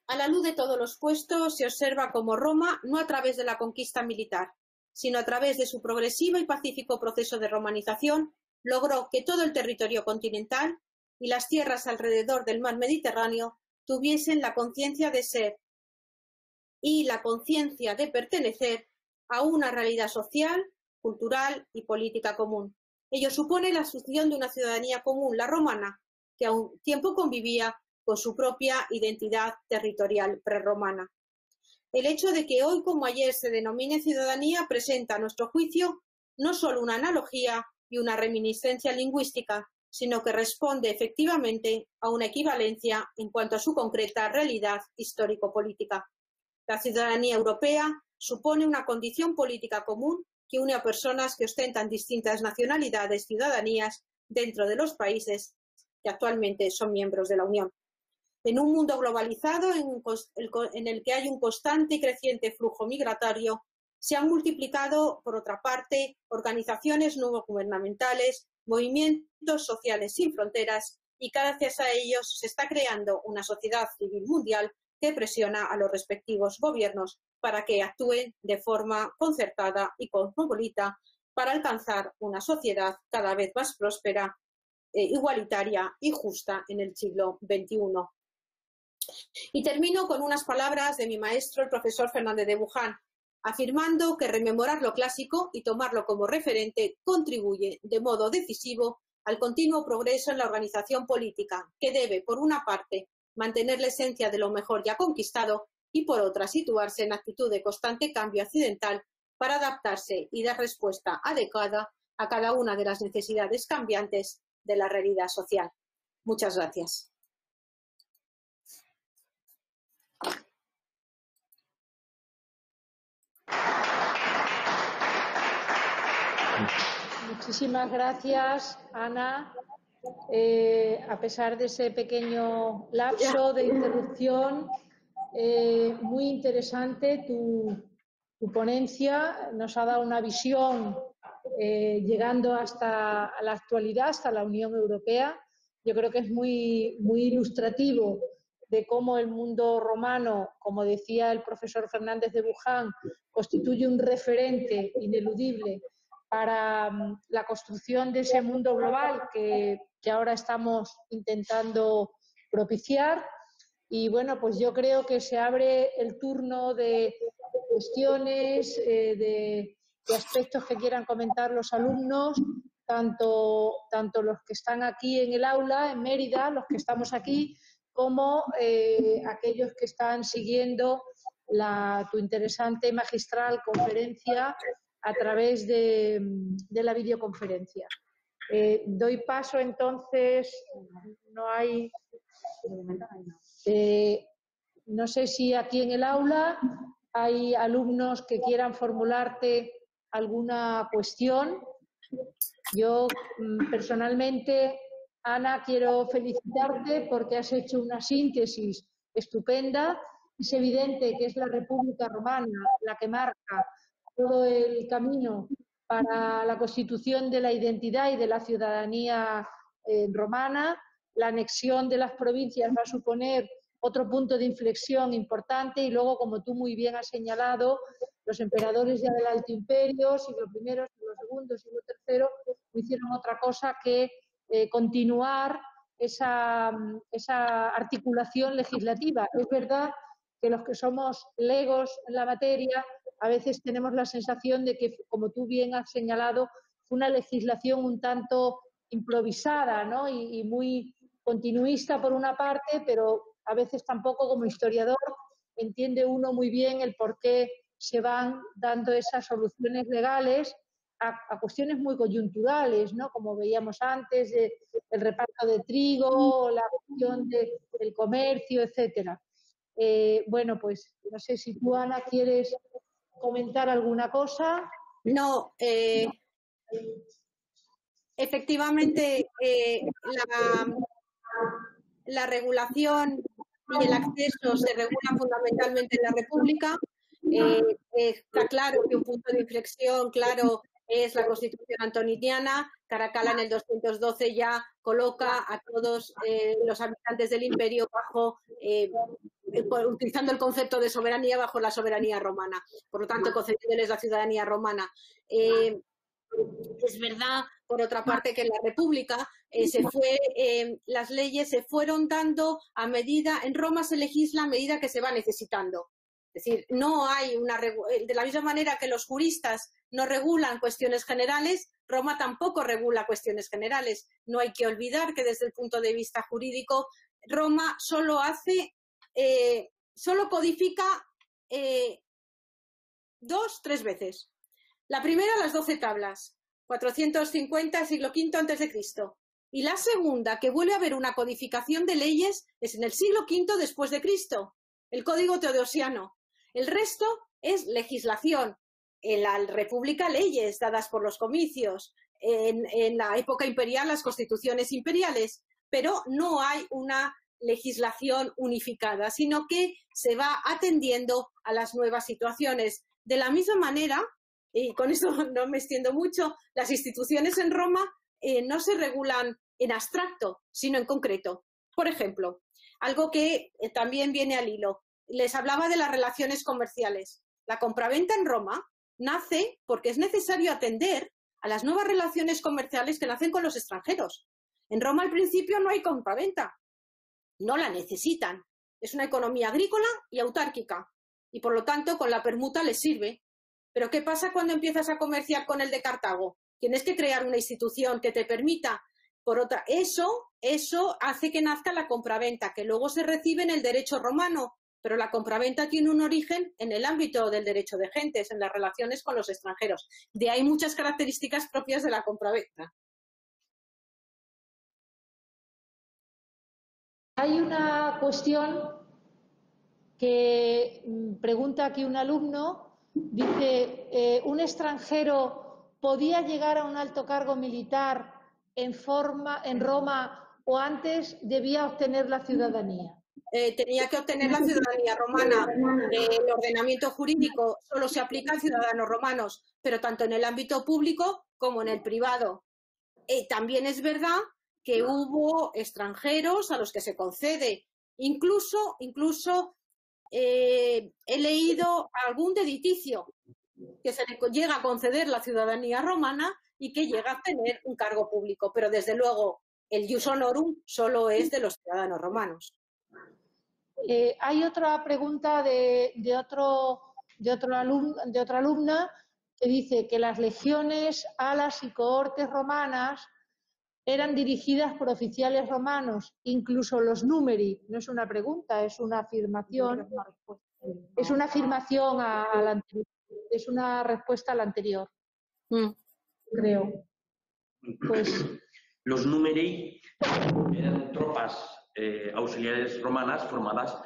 A la luz de todos los puestos, se observa cómo Roma, no a través de la conquista militar, sino a través de su progresivo y pacífico proceso de romanización, logró que todo el territorio continental y las tierras alrededor del mar Mediterráneo tuviesen la conciencia de ser y la conciencia de pertenecer a una realidad social, cultural y política común. Ello supone la asunción de una ciudadanía común, la romana, que a un tiempo convivía con su propia identidad territorial prerromana. El hecho de que hoy como ayer se denomine ciudadanía presenta a nuestro juicio no solo una analogía y una reminiscencia lingüística, sino que responde efectivamente a una equivalencia en cuanto a su concreta realidad histórico-política. La ciudadanía europea supone una condición política común que une a personas que ostentan distintas nacionalidades, ciudadanías, dentro de los países que actualmente son miembros de la Unión. En un mundo globalizado en el que hay un constante y creciente flujo migratorio, se han multiplicado, por otra parte, organizaciones no gubernamentales movimientos sociales sin fronteras y gracias a ellos se está creando una sociedad civil mundial que presiona a los respectivos gobiernos para que actúen de forma concertada y cosmopolita para alcanzar una sociedad cada vez más próspera, igualitaria y justa en el siglo XXI. Y termino con unas palabras de mi maestro, el profesor Fernández de Buján, afirmando que rememorar lo clásico y tomarlo como referente contribuye de modo decisivo al continuo progreso en la organización política, que debe, por una parte, mantener la esencia de lo mejor ya conquistado y, por otra, situarse en actitud de constante cambio accidental para adaptarse y dar respuesta adecuada a cada una de las necesidades cambiantes de la realidad social. Muchas gracias. Muchísimas gracias, Ana. A pesar de ese pequeño lapso de interrupción, muy interesante tu ponencia. Nos ha dado una visión llegando hasta la actualidad, hasta la Unión Europea. Yo creo que es muy ilustrativo de cómo el mundo romano, como decía el profesor Fernández de Buján, constituye un referente ineludible para la construcción de ese mundo global que ahora estamos intentando propiciar. Y bueno, pues yo creo que se abre el turno de cuestiones, de aspectos que quieran comentar los alumnos, tanto los que están aquí en el aula, en Mérida, los que estamos aquí, como aquellos que están siguiendo tu interesante magistral conferencia a través de la videoconferencia. Doy paso entonces, no sé si aquí en el aula hay alumnos que quieran formularte alguna cuestión. Yo personalmente, Ana, quiero felicitarte porque has hecho una síntesis estupenda. Es evidente que es la República Romana la que marca todo el camino para la constitución de la identidad y de la ciudadanía romana. La anexión de las provincias va a suponer otro punto de inflexión importante y luego, como tú muy bien has señalado, los emperadores ya del Alto Imperio, siglo I, siglo II, siglo III, no hicieron otra cosa que continuar esa articulación legislativa. Es verdad que los que somos legos en la materia a veces tenemos la sensación de que, como tú bien has señalado, fue una legislación un tanto improvisada, ¿no? y muy continuista por una parte, pero a veces tampoco como historiador entiende uno muy bien el por qué se van dando esas soluciones legales a cuestiones muy coyunturales, ¿no? Como veíamos antes, el reparto de trigo, la cuestión del comercio, etcétera. Bueno, pues no sé si tú, Ana, quieres comentar alguna cosa. No, efectivamente, la regulación y el acceso se regula fundamentalmente en la República. Está claro que un punto de inflexión, claro, es la Constitución antoniana. Caracalla en el 212 ya coloca a todos los habitantes del imperio bajo, utilizando el concepto de soberanía, bajo la soberanía romana. Por lo tanto, concediéndoles la ciudadanía romana. Es verdad, por otra parte, que en la República las leyes se fueron dando a medida, en Roma se legisla a medida que se va necesitando. Es decir, no hay de la misma manera que los juristas no regulan cuestiones generales, Roma tampoco regula cuestiones generales. No hay que olvidar que desde el punto de vista jurídico, Roma solo codifica 2-3 veces. La primera, las 12 tablas, 450, siglo V a.C. Y la segunda, que vuelve a haber una codificación de leyes, es en el siglo V después de Cristo, el Código Teodosiano. El resto es legislación. En la República, leyes dadas por los comicios. En la época imperial, las constituciones imperiales. Pero no hay una legislación unificada, sino que se va atendiendo a las nuevas situaciones. De la misma manera, y con eso no me extiendo mucho, las instituciones en Roma no se regulan en abstracto, sino en concreto. Por ejemplo, algo que también viene al hilo. Les hablaba de las relaciones comerciales. La compraventa en Roma nace porque es necesario atender a las nuevas relaciones comerciales que nacen con los extranjeros. En Roma al principio no hay compraventa, no la necesitan. Es una economía agrícola y autárquica y por lo tanto con la permuta les sirve. Pero ¿qué pasa cuando empiezas a comerciar con el de Cartago? Tienes que crear una institución que te permita. Por otra, eso hace que nazca la compraventa, que luego se recibe en el derecho romano, pero la compraventa tiene un origen en el ámbito del derecho de gentes, en las relaciones con los extranjeros. De ahí muchas características propias de la compraventa. Hay una cuestión que pregunta aquí un alumno, dice, ¿un extranjero podía llegar a un alto cargo militar en Roma o antes debía obtener la ciudadanía? Tenía que obtener la ciudadanía romana. El ordenamiento jurídico solo se aplica a ciudadanos romanos, pero tanto en el ámbito público como en el privado. También es verdad que hubo extranjeros a los que se concede. Incluso he leído algún dediticio que se le llega a conceder la ciudadanía romana y que llega a tener un cargo público, pero desde luego el ius honorum solo es de los ciudadanos romanos. Hay otra pregunta de otra alumna que dice que las legiones, alas y cohortes romanas eran dirigidas por oficiales romanos, incluso los numeri. No es una pregunta, es una afirmación. Es una afirmación a la anterior. Es una respuesta a la anterior. Creo. Pues los numeri eran tropas auxiliares romanas formadas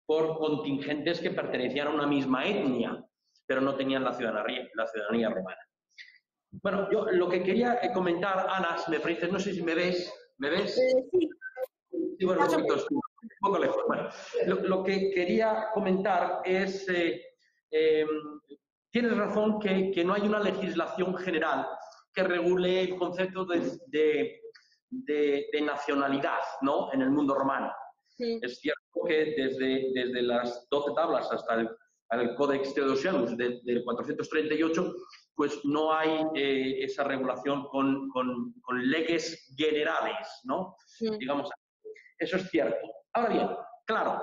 por contingentes que pertenecían a una misma etnia, pero no tenían la ciudadanía romana. Bueno, yo lo que quería comentar, Ana, si me parece, no sé si me ves. ¿Me ves? Sí. Sí, bueno, un poco lejos. Bueno, lo que quería comentar es, tienes razón que no hay una legislación general que regule el concepto de nacionalidad, ¿no?, en el mundo romano. Sí. Es cierto que desde las 12 tablas hasta el Codex Theodosianus del 438, pues no hay esa regulación con leyes generales, ¿no? Sí. Digamos, eso es cierto. Ahora bien, claro,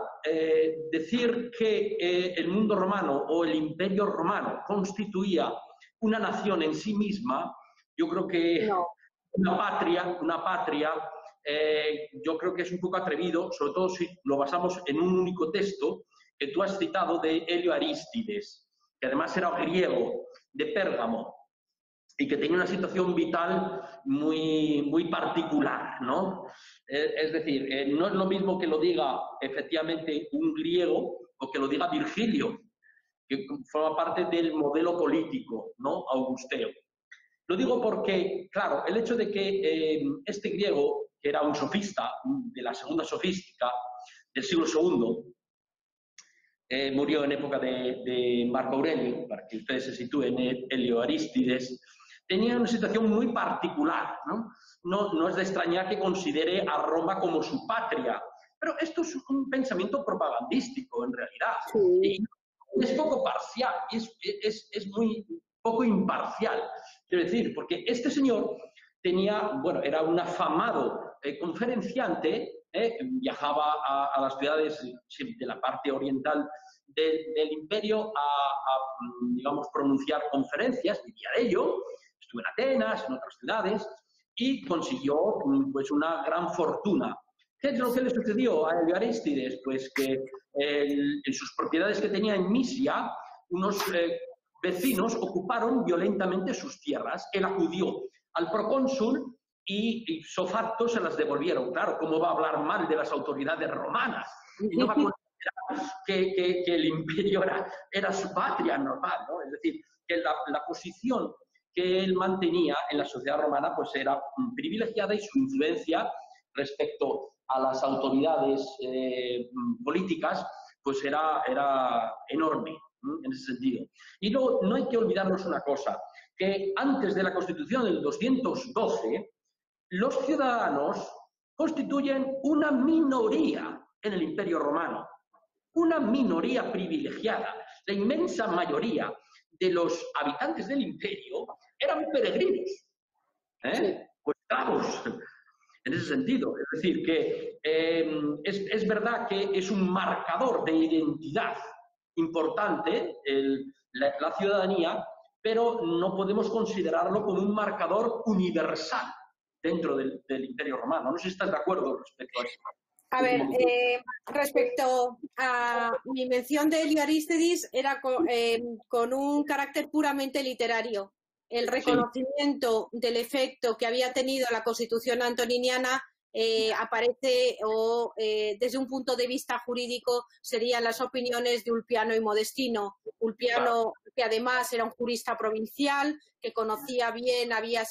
decir que el mundo romano o el imperio romano constituía una nación en sí misma, yo creo que no. Una patria, yo creo que es un poco atrevido, sobre todo si lo basamos en un único texto que tú has citado de Helio Arístides, que además era griego, de Pérgamo, y que tenía una situación vital muy particular, ¿no? Es decir, no es lo mismo que lo diga efectivamente un griego o que lo diga Virgilio, que forma parte del modelo político, ¿no?, augusteo. Lo digo porque, claro, el hecho de que este griego, que era un sofista de la segunda sofística del siglo II, murió en época de Marco Aurelio, para que ustedes se sitúen, Helio Arístides, tenía una situación muy particular, ¿no? No es de extrañar que considere a Roma como su patria, pero esto es un pensamiento propagandístico, en realidad. Sí. Y es poco parcial, es muy poco imparcial. Quiero decir, porque este señor tenía, bueno, era un afamado conferenciante, viajaba a las ciudades de la parte oriental del imperio digamos, pronunciar conferencias, vivía de ello, estuvo en Atenas, en otras ciudades, y consiguió pues una gran fortuna. ¿Qué es lo que le sucedió a Helio Arístides? Pues que en sus propiedades que tenía en Misia, unos vecinos ocuparon violentamente sus tierras. Él acudió al procónsul y ipso facto se las devolvieron. Claro, ¿cómo va a hablar mal de las autoridades romanas? Y no va a considerar que el imperio era su patria normal, ¿no? Es decir, que la posición que él mantenía en la sociedad romana pues era privilegiada y su influencia respecto a las autoridades políticas pues era enorme en ese sentido. Y luego no hay que olvidarnos una cosa, que antes de la Constitución del 212 los ciudadanos constituyen una minoría en el Imperio Romano, una minoría privilegiada. La inmensa mayoría de los habitantes del imperio eran peregrinos, o esclavos, en ese sentido. Es decir, que es verdad que es un marcador de identidad importante la ciudadanía, pero no podemos considerarlo como un marcador universal dentro del Imperio Romano. No sé si estás de acuerdo respecto a eso. A ver, respecto a mi mención de Helio Arístides, era con un carácter puramente literario. El reconocimiento del efecto que había tenido la Constitución antoniniana aparece desde un punto de vista jurídico serían las opiniones de Ulpiano y Modestino. Ulpiano, que además era un jurista provincial, que conocía bien, había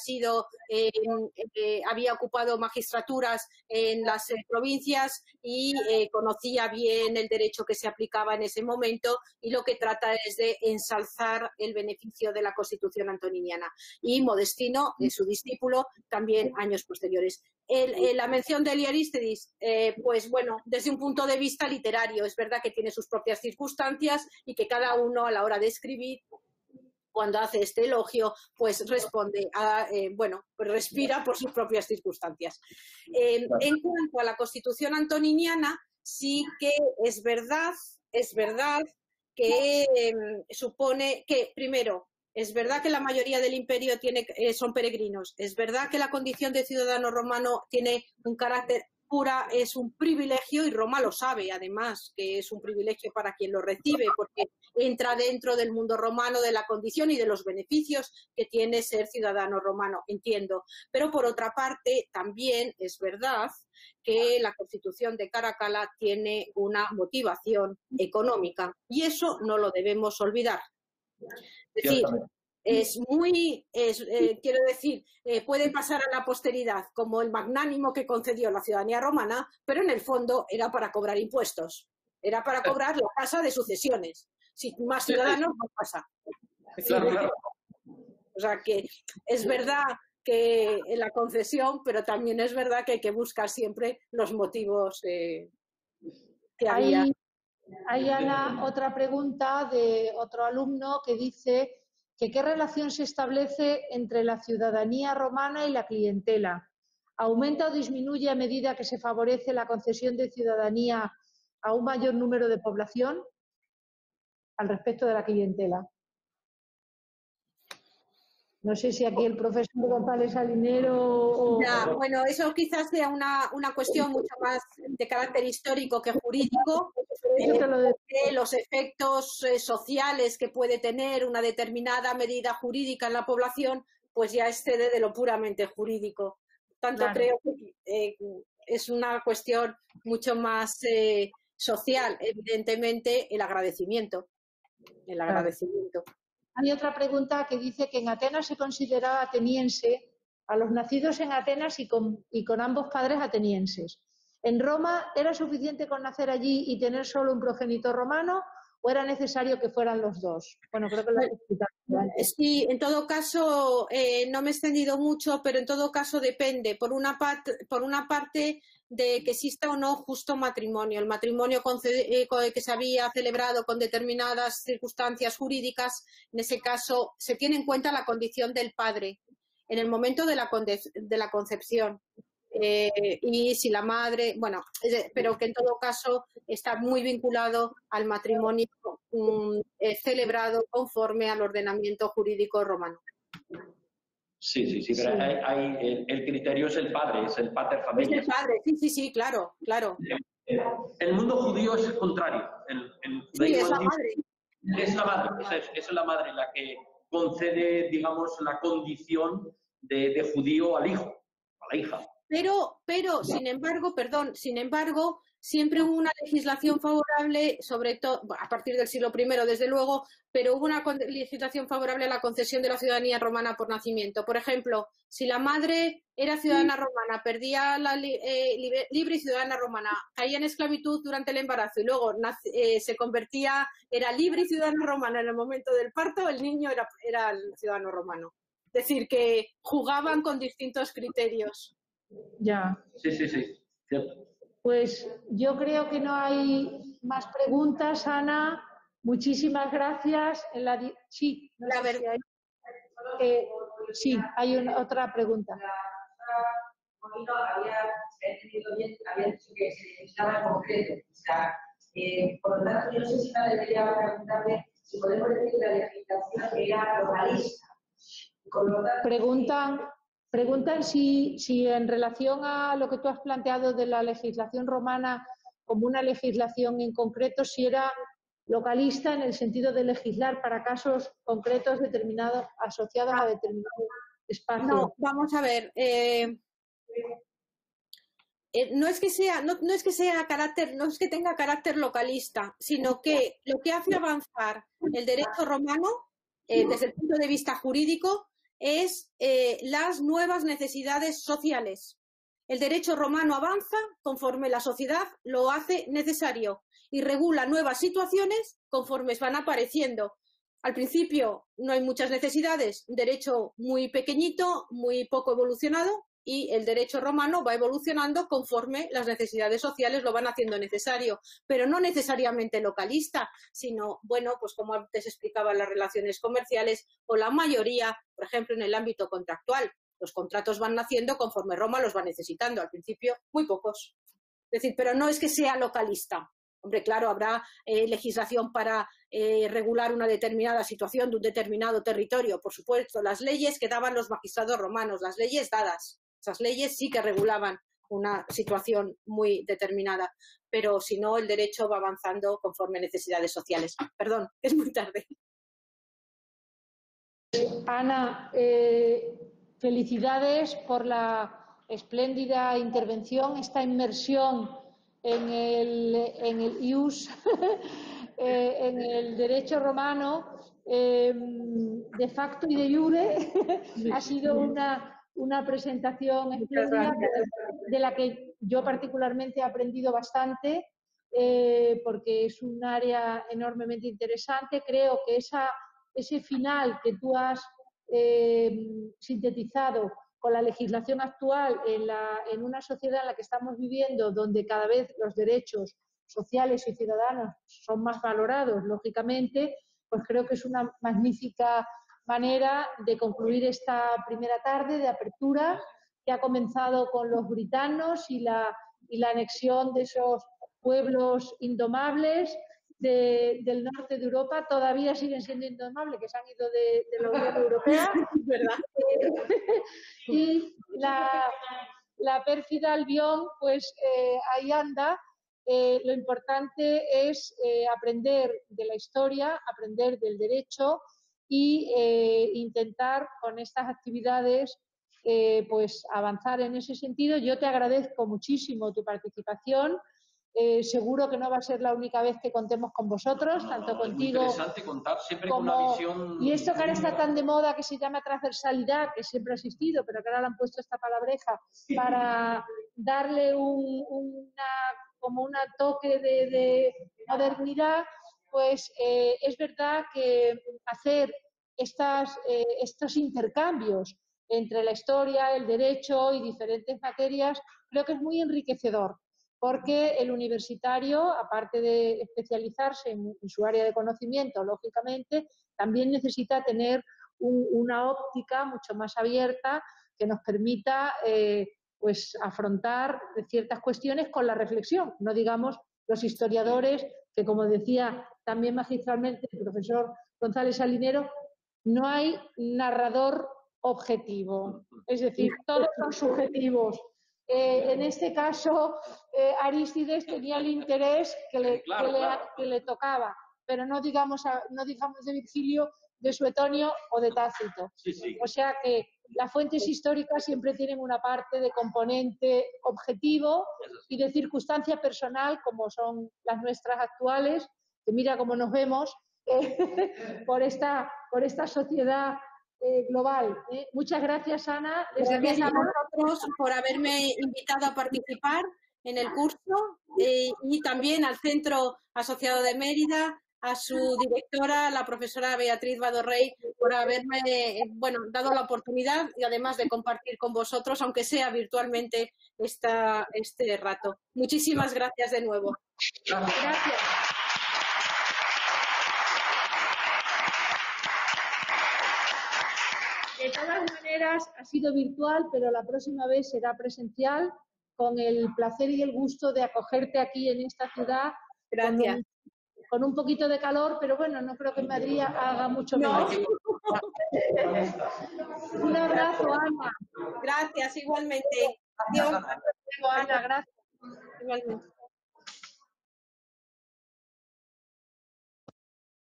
ocupado magistraturas en las provincias y conocía bien el derecho que se aplicaba en ese momento, y lo que trata es de ensalzar el beneficio de la Constitución antoniniana. Y Modestino, su discípulo, también años posteriores. La mención de Helio Arístides, pues bueno, desde un punto de vista literario, es verdad que tiene sus propias circunstancias y que cada uno a la hora de escribir, cuando hace este elogio, pues responde pues respira por sus propias circunstancias. En cuanto a la Constitución antoniniana, sí que es verdad que supone que, primero, es verdad que la mayoría del imperio son peregrinos. Es verdad que la condición de ciudadano romano tiene un carácter pura, es un privilegio, y Roma lo sabe, además, que es un privilegio para quien lo recibe, porque entra dentro del mundo romano, de la condición y de los beneficios que tiene ser ciudadano romano, entiendo. Pero por otra parte, también es verdad que la Constitución de Caracalla tiene una motivación económica, y eso no lo debemos olvidar. Es decir, quiero decir, puede pasar a la posteridad como el magnánimo que concedió la ciudadanía romana, pero en el fondo era para cobrar impuestos, era para cobrar la tasa de sucesiones. Si más ciudadanos, no pasa. Claro. O sea que es verdad que la concesión, pero también es verdad que hay que buscar siempre los motivos que había. Hay, Ana, otra pregunta de otro alumno que dice que qué relación se establece entre la ciudadanía romana y la clientela. ¿Aumenta o disminuye a medida que se favorece la concesión de ciudadanía a un mayor número de población? Al respecto de la clientela. No sé si aquí el profesor González Salinero... Bueno, eso quizás sea una cuestión mucho más de carácter histórico que jurídico. Los efectos sociales que puede tener una determinada medida jurídica en la población, pues ya excede de lo puramente jurídico. Tanto creo que es una cuestión mucho más social, evidentemente, el agradecimiento. Hay otra pregunta que dice que en Atenas se consideraba ateniense a los nacidos en Atenas y con ambos padres atenienses. ¿En Roma era suficiente con nacer allí y tener solo un progenitor romano o era necesario que fueran los dos? Bueno, creo que lo he explicado antes. Sí, en todo caso, no me he extendido mucho, pero en todo caso depende. Por una parte de que exista o no justo matrimonio. El matrimonio que se había celebrado con determinadas circunstancias jurídicas, en ese caso se tiene en cuenta la condición del padre en el momento de la concepción. Y si la madre, bueno, pero que en todo caso está muy vinculado al matrimonio celebrado conforme al ordenamiento jurídico romano. Sí, pero el criterio es el padre, es el pater familias. Es el padre, sí, claro. El mundo judío es el contrario. Sí, es la madre. Es la madre, es la madre la que concede, digamos, la condición de judío al hijo, a la hija. Pero, sin embargo, siempre hubo una legislación favorable, sobre todo a partir del siglo I, desde luego, pero hubo una legislación favorable a la concesión de la ciudadanía romana por nacimiento. Por ejemplo, si la madre era ciudadana romana, perdía la libre y ciudadana romana, caía en esclavitud durante el embarazo y luego se convertía, era libre y ciudadana romana en el momento del parto, el niño era el ciudadano romano. Es decir, que jugaban con distintos criterios. Ya. Sí, sí, sí, cierto. Pues yo creo que no hay más preguntas, Ana. Muchísimas gracias. Sí, no La sé verdad. si hay. Sí, hay otra pregunta. Había dicho que se necesitaba en concreto. O sea, por lo tanto, yo no sé si me debería preguntarme si podemos decir que la legislación era localista. Preguntan si en relación a lo que tú has planteado de la legislación romana como una legislación en concreto, si era localista en el sentido de legislar para casos concretos determinados, asociados a determinados espacios. No, vamos a ver. No es que tenga carácter localista, sino que lo que hace avanzar el derecho romano, desde el punto de vista jurídico, es las nuevas necesidades sociales. El derecho romano avanza conforme la sociedad lo hace necesario y regula nuevas situaciones conforme van apareciendo. Al principio no hay muchas necesidades, derecho muy pequeñito, muy poco evolucionado, y el derecho romano va evolucionando conforme las necesidades sociales lo van haciendo necesario, pero no necesariamente localista, sino, bueno, pues como antes explicaba, las relaciones comerciales o la mayoría, por ejemplo, en el ámbito contractual. Los contratos van naciendo conforme Roma los va necesitando. Al principio, muy pocos. Es decir, pero no es que sea localista. Hombre, claro, habrá legislación para regular una determinada situación de un determinado territorio. Por supuesto, las leyes que daban los magistrados romanos, las leyes dadas. Esas leyes sí que regulaban una situación muy determinada. Pero si no, el derecho va avanzando conforme necesidades sociales. Perdón, es muy tarde. Ana, felicidades por la espléndida intervención, esta inmersión en el ius, en el derecho romano, de facto y de jure. Ha sido una presentación espléndida de la que yo particularmente he aprendido bastante, porque es un área enormemente interesante. Creo que ese final que tú has sintetizado con la legislación actual en una sociedad en la que estamos viviendo, donde cada vez los derechos sociales y ciudadanos son más valorados, lógicamente, pues creo que es una magnífica manera de concluir esta primera tarde de apertura que ha comenzado con los britanos y la anexión de esos pueblos indomables del norte de Europa. Todavía siguen siendo indomables, que se han ido de la Unión Europea, ¿Verdad? Y la pérfida Albión, pues ahí anda. Lo importante es aprender de la historia, aprender del derecho y intentar con estas actividades pues avanzar en ese sentido. Yo te agradezco muchísimo tu participación. Seguro que no va a ser la única vez que contemos con vosotros, tanto contigo. Es muy interesante contar siempre como, con una visión. Y esto que ahora está tan de moda, que se llama transversalidad, que siempre ha existido, pero que ahora le han puesto esta palabreja para darle como un toque de modernidad, pues es verdad que hacer estos intercambios entre la historia, el derecho y diferentes materias, creo que es muy enriquecedor. Porque el universitario, aparte de especializarse en su área de conocimiento, lógicamente, también necesita tener una óptica mucho más abierta que nos permita pues afrontar ciertas cuestiones con la reflexión. No digamos los historiadores, que como decía también magistralmente el profesor González Salinero, no hay narrador objetivo. Es decir, todos son subjetivos. En este caso, Arístides tenía el interés que le tocaba, pero no digamos de Virgilio, de Suetonio o de Tácito. Sí, sí. O sea que las fuentes históricas siempre tienen una parte de componente objetivo y de circunstancia personal, como son las nuestras actuales, que mira cómo nos vemos por esta sociedad global. Muchas gracias, Ana. Gracias a vosotros por haberme invitado a participar en el curso y también al Centro Asociado de Mérida, a su directora, la profesora Beatriz Badorrey, por haberme dado la oportunidad y además de compartir con vosotros, aunque sea virtualmente, este rato. Muchísimas gracias de nuevo. Gracias. De todas maneras, ha sido virtual, pero la próxima vez será presencial, con el placer y el gusto de acogerte aquí en esta ciudad. Gracias. Con un poquito de calor, pero bueno, no creo que en Madrid haga mucho menos. Un abrazo, Ana. Gracias, igualmente. Adiós. Ana, gracias. Igualmente.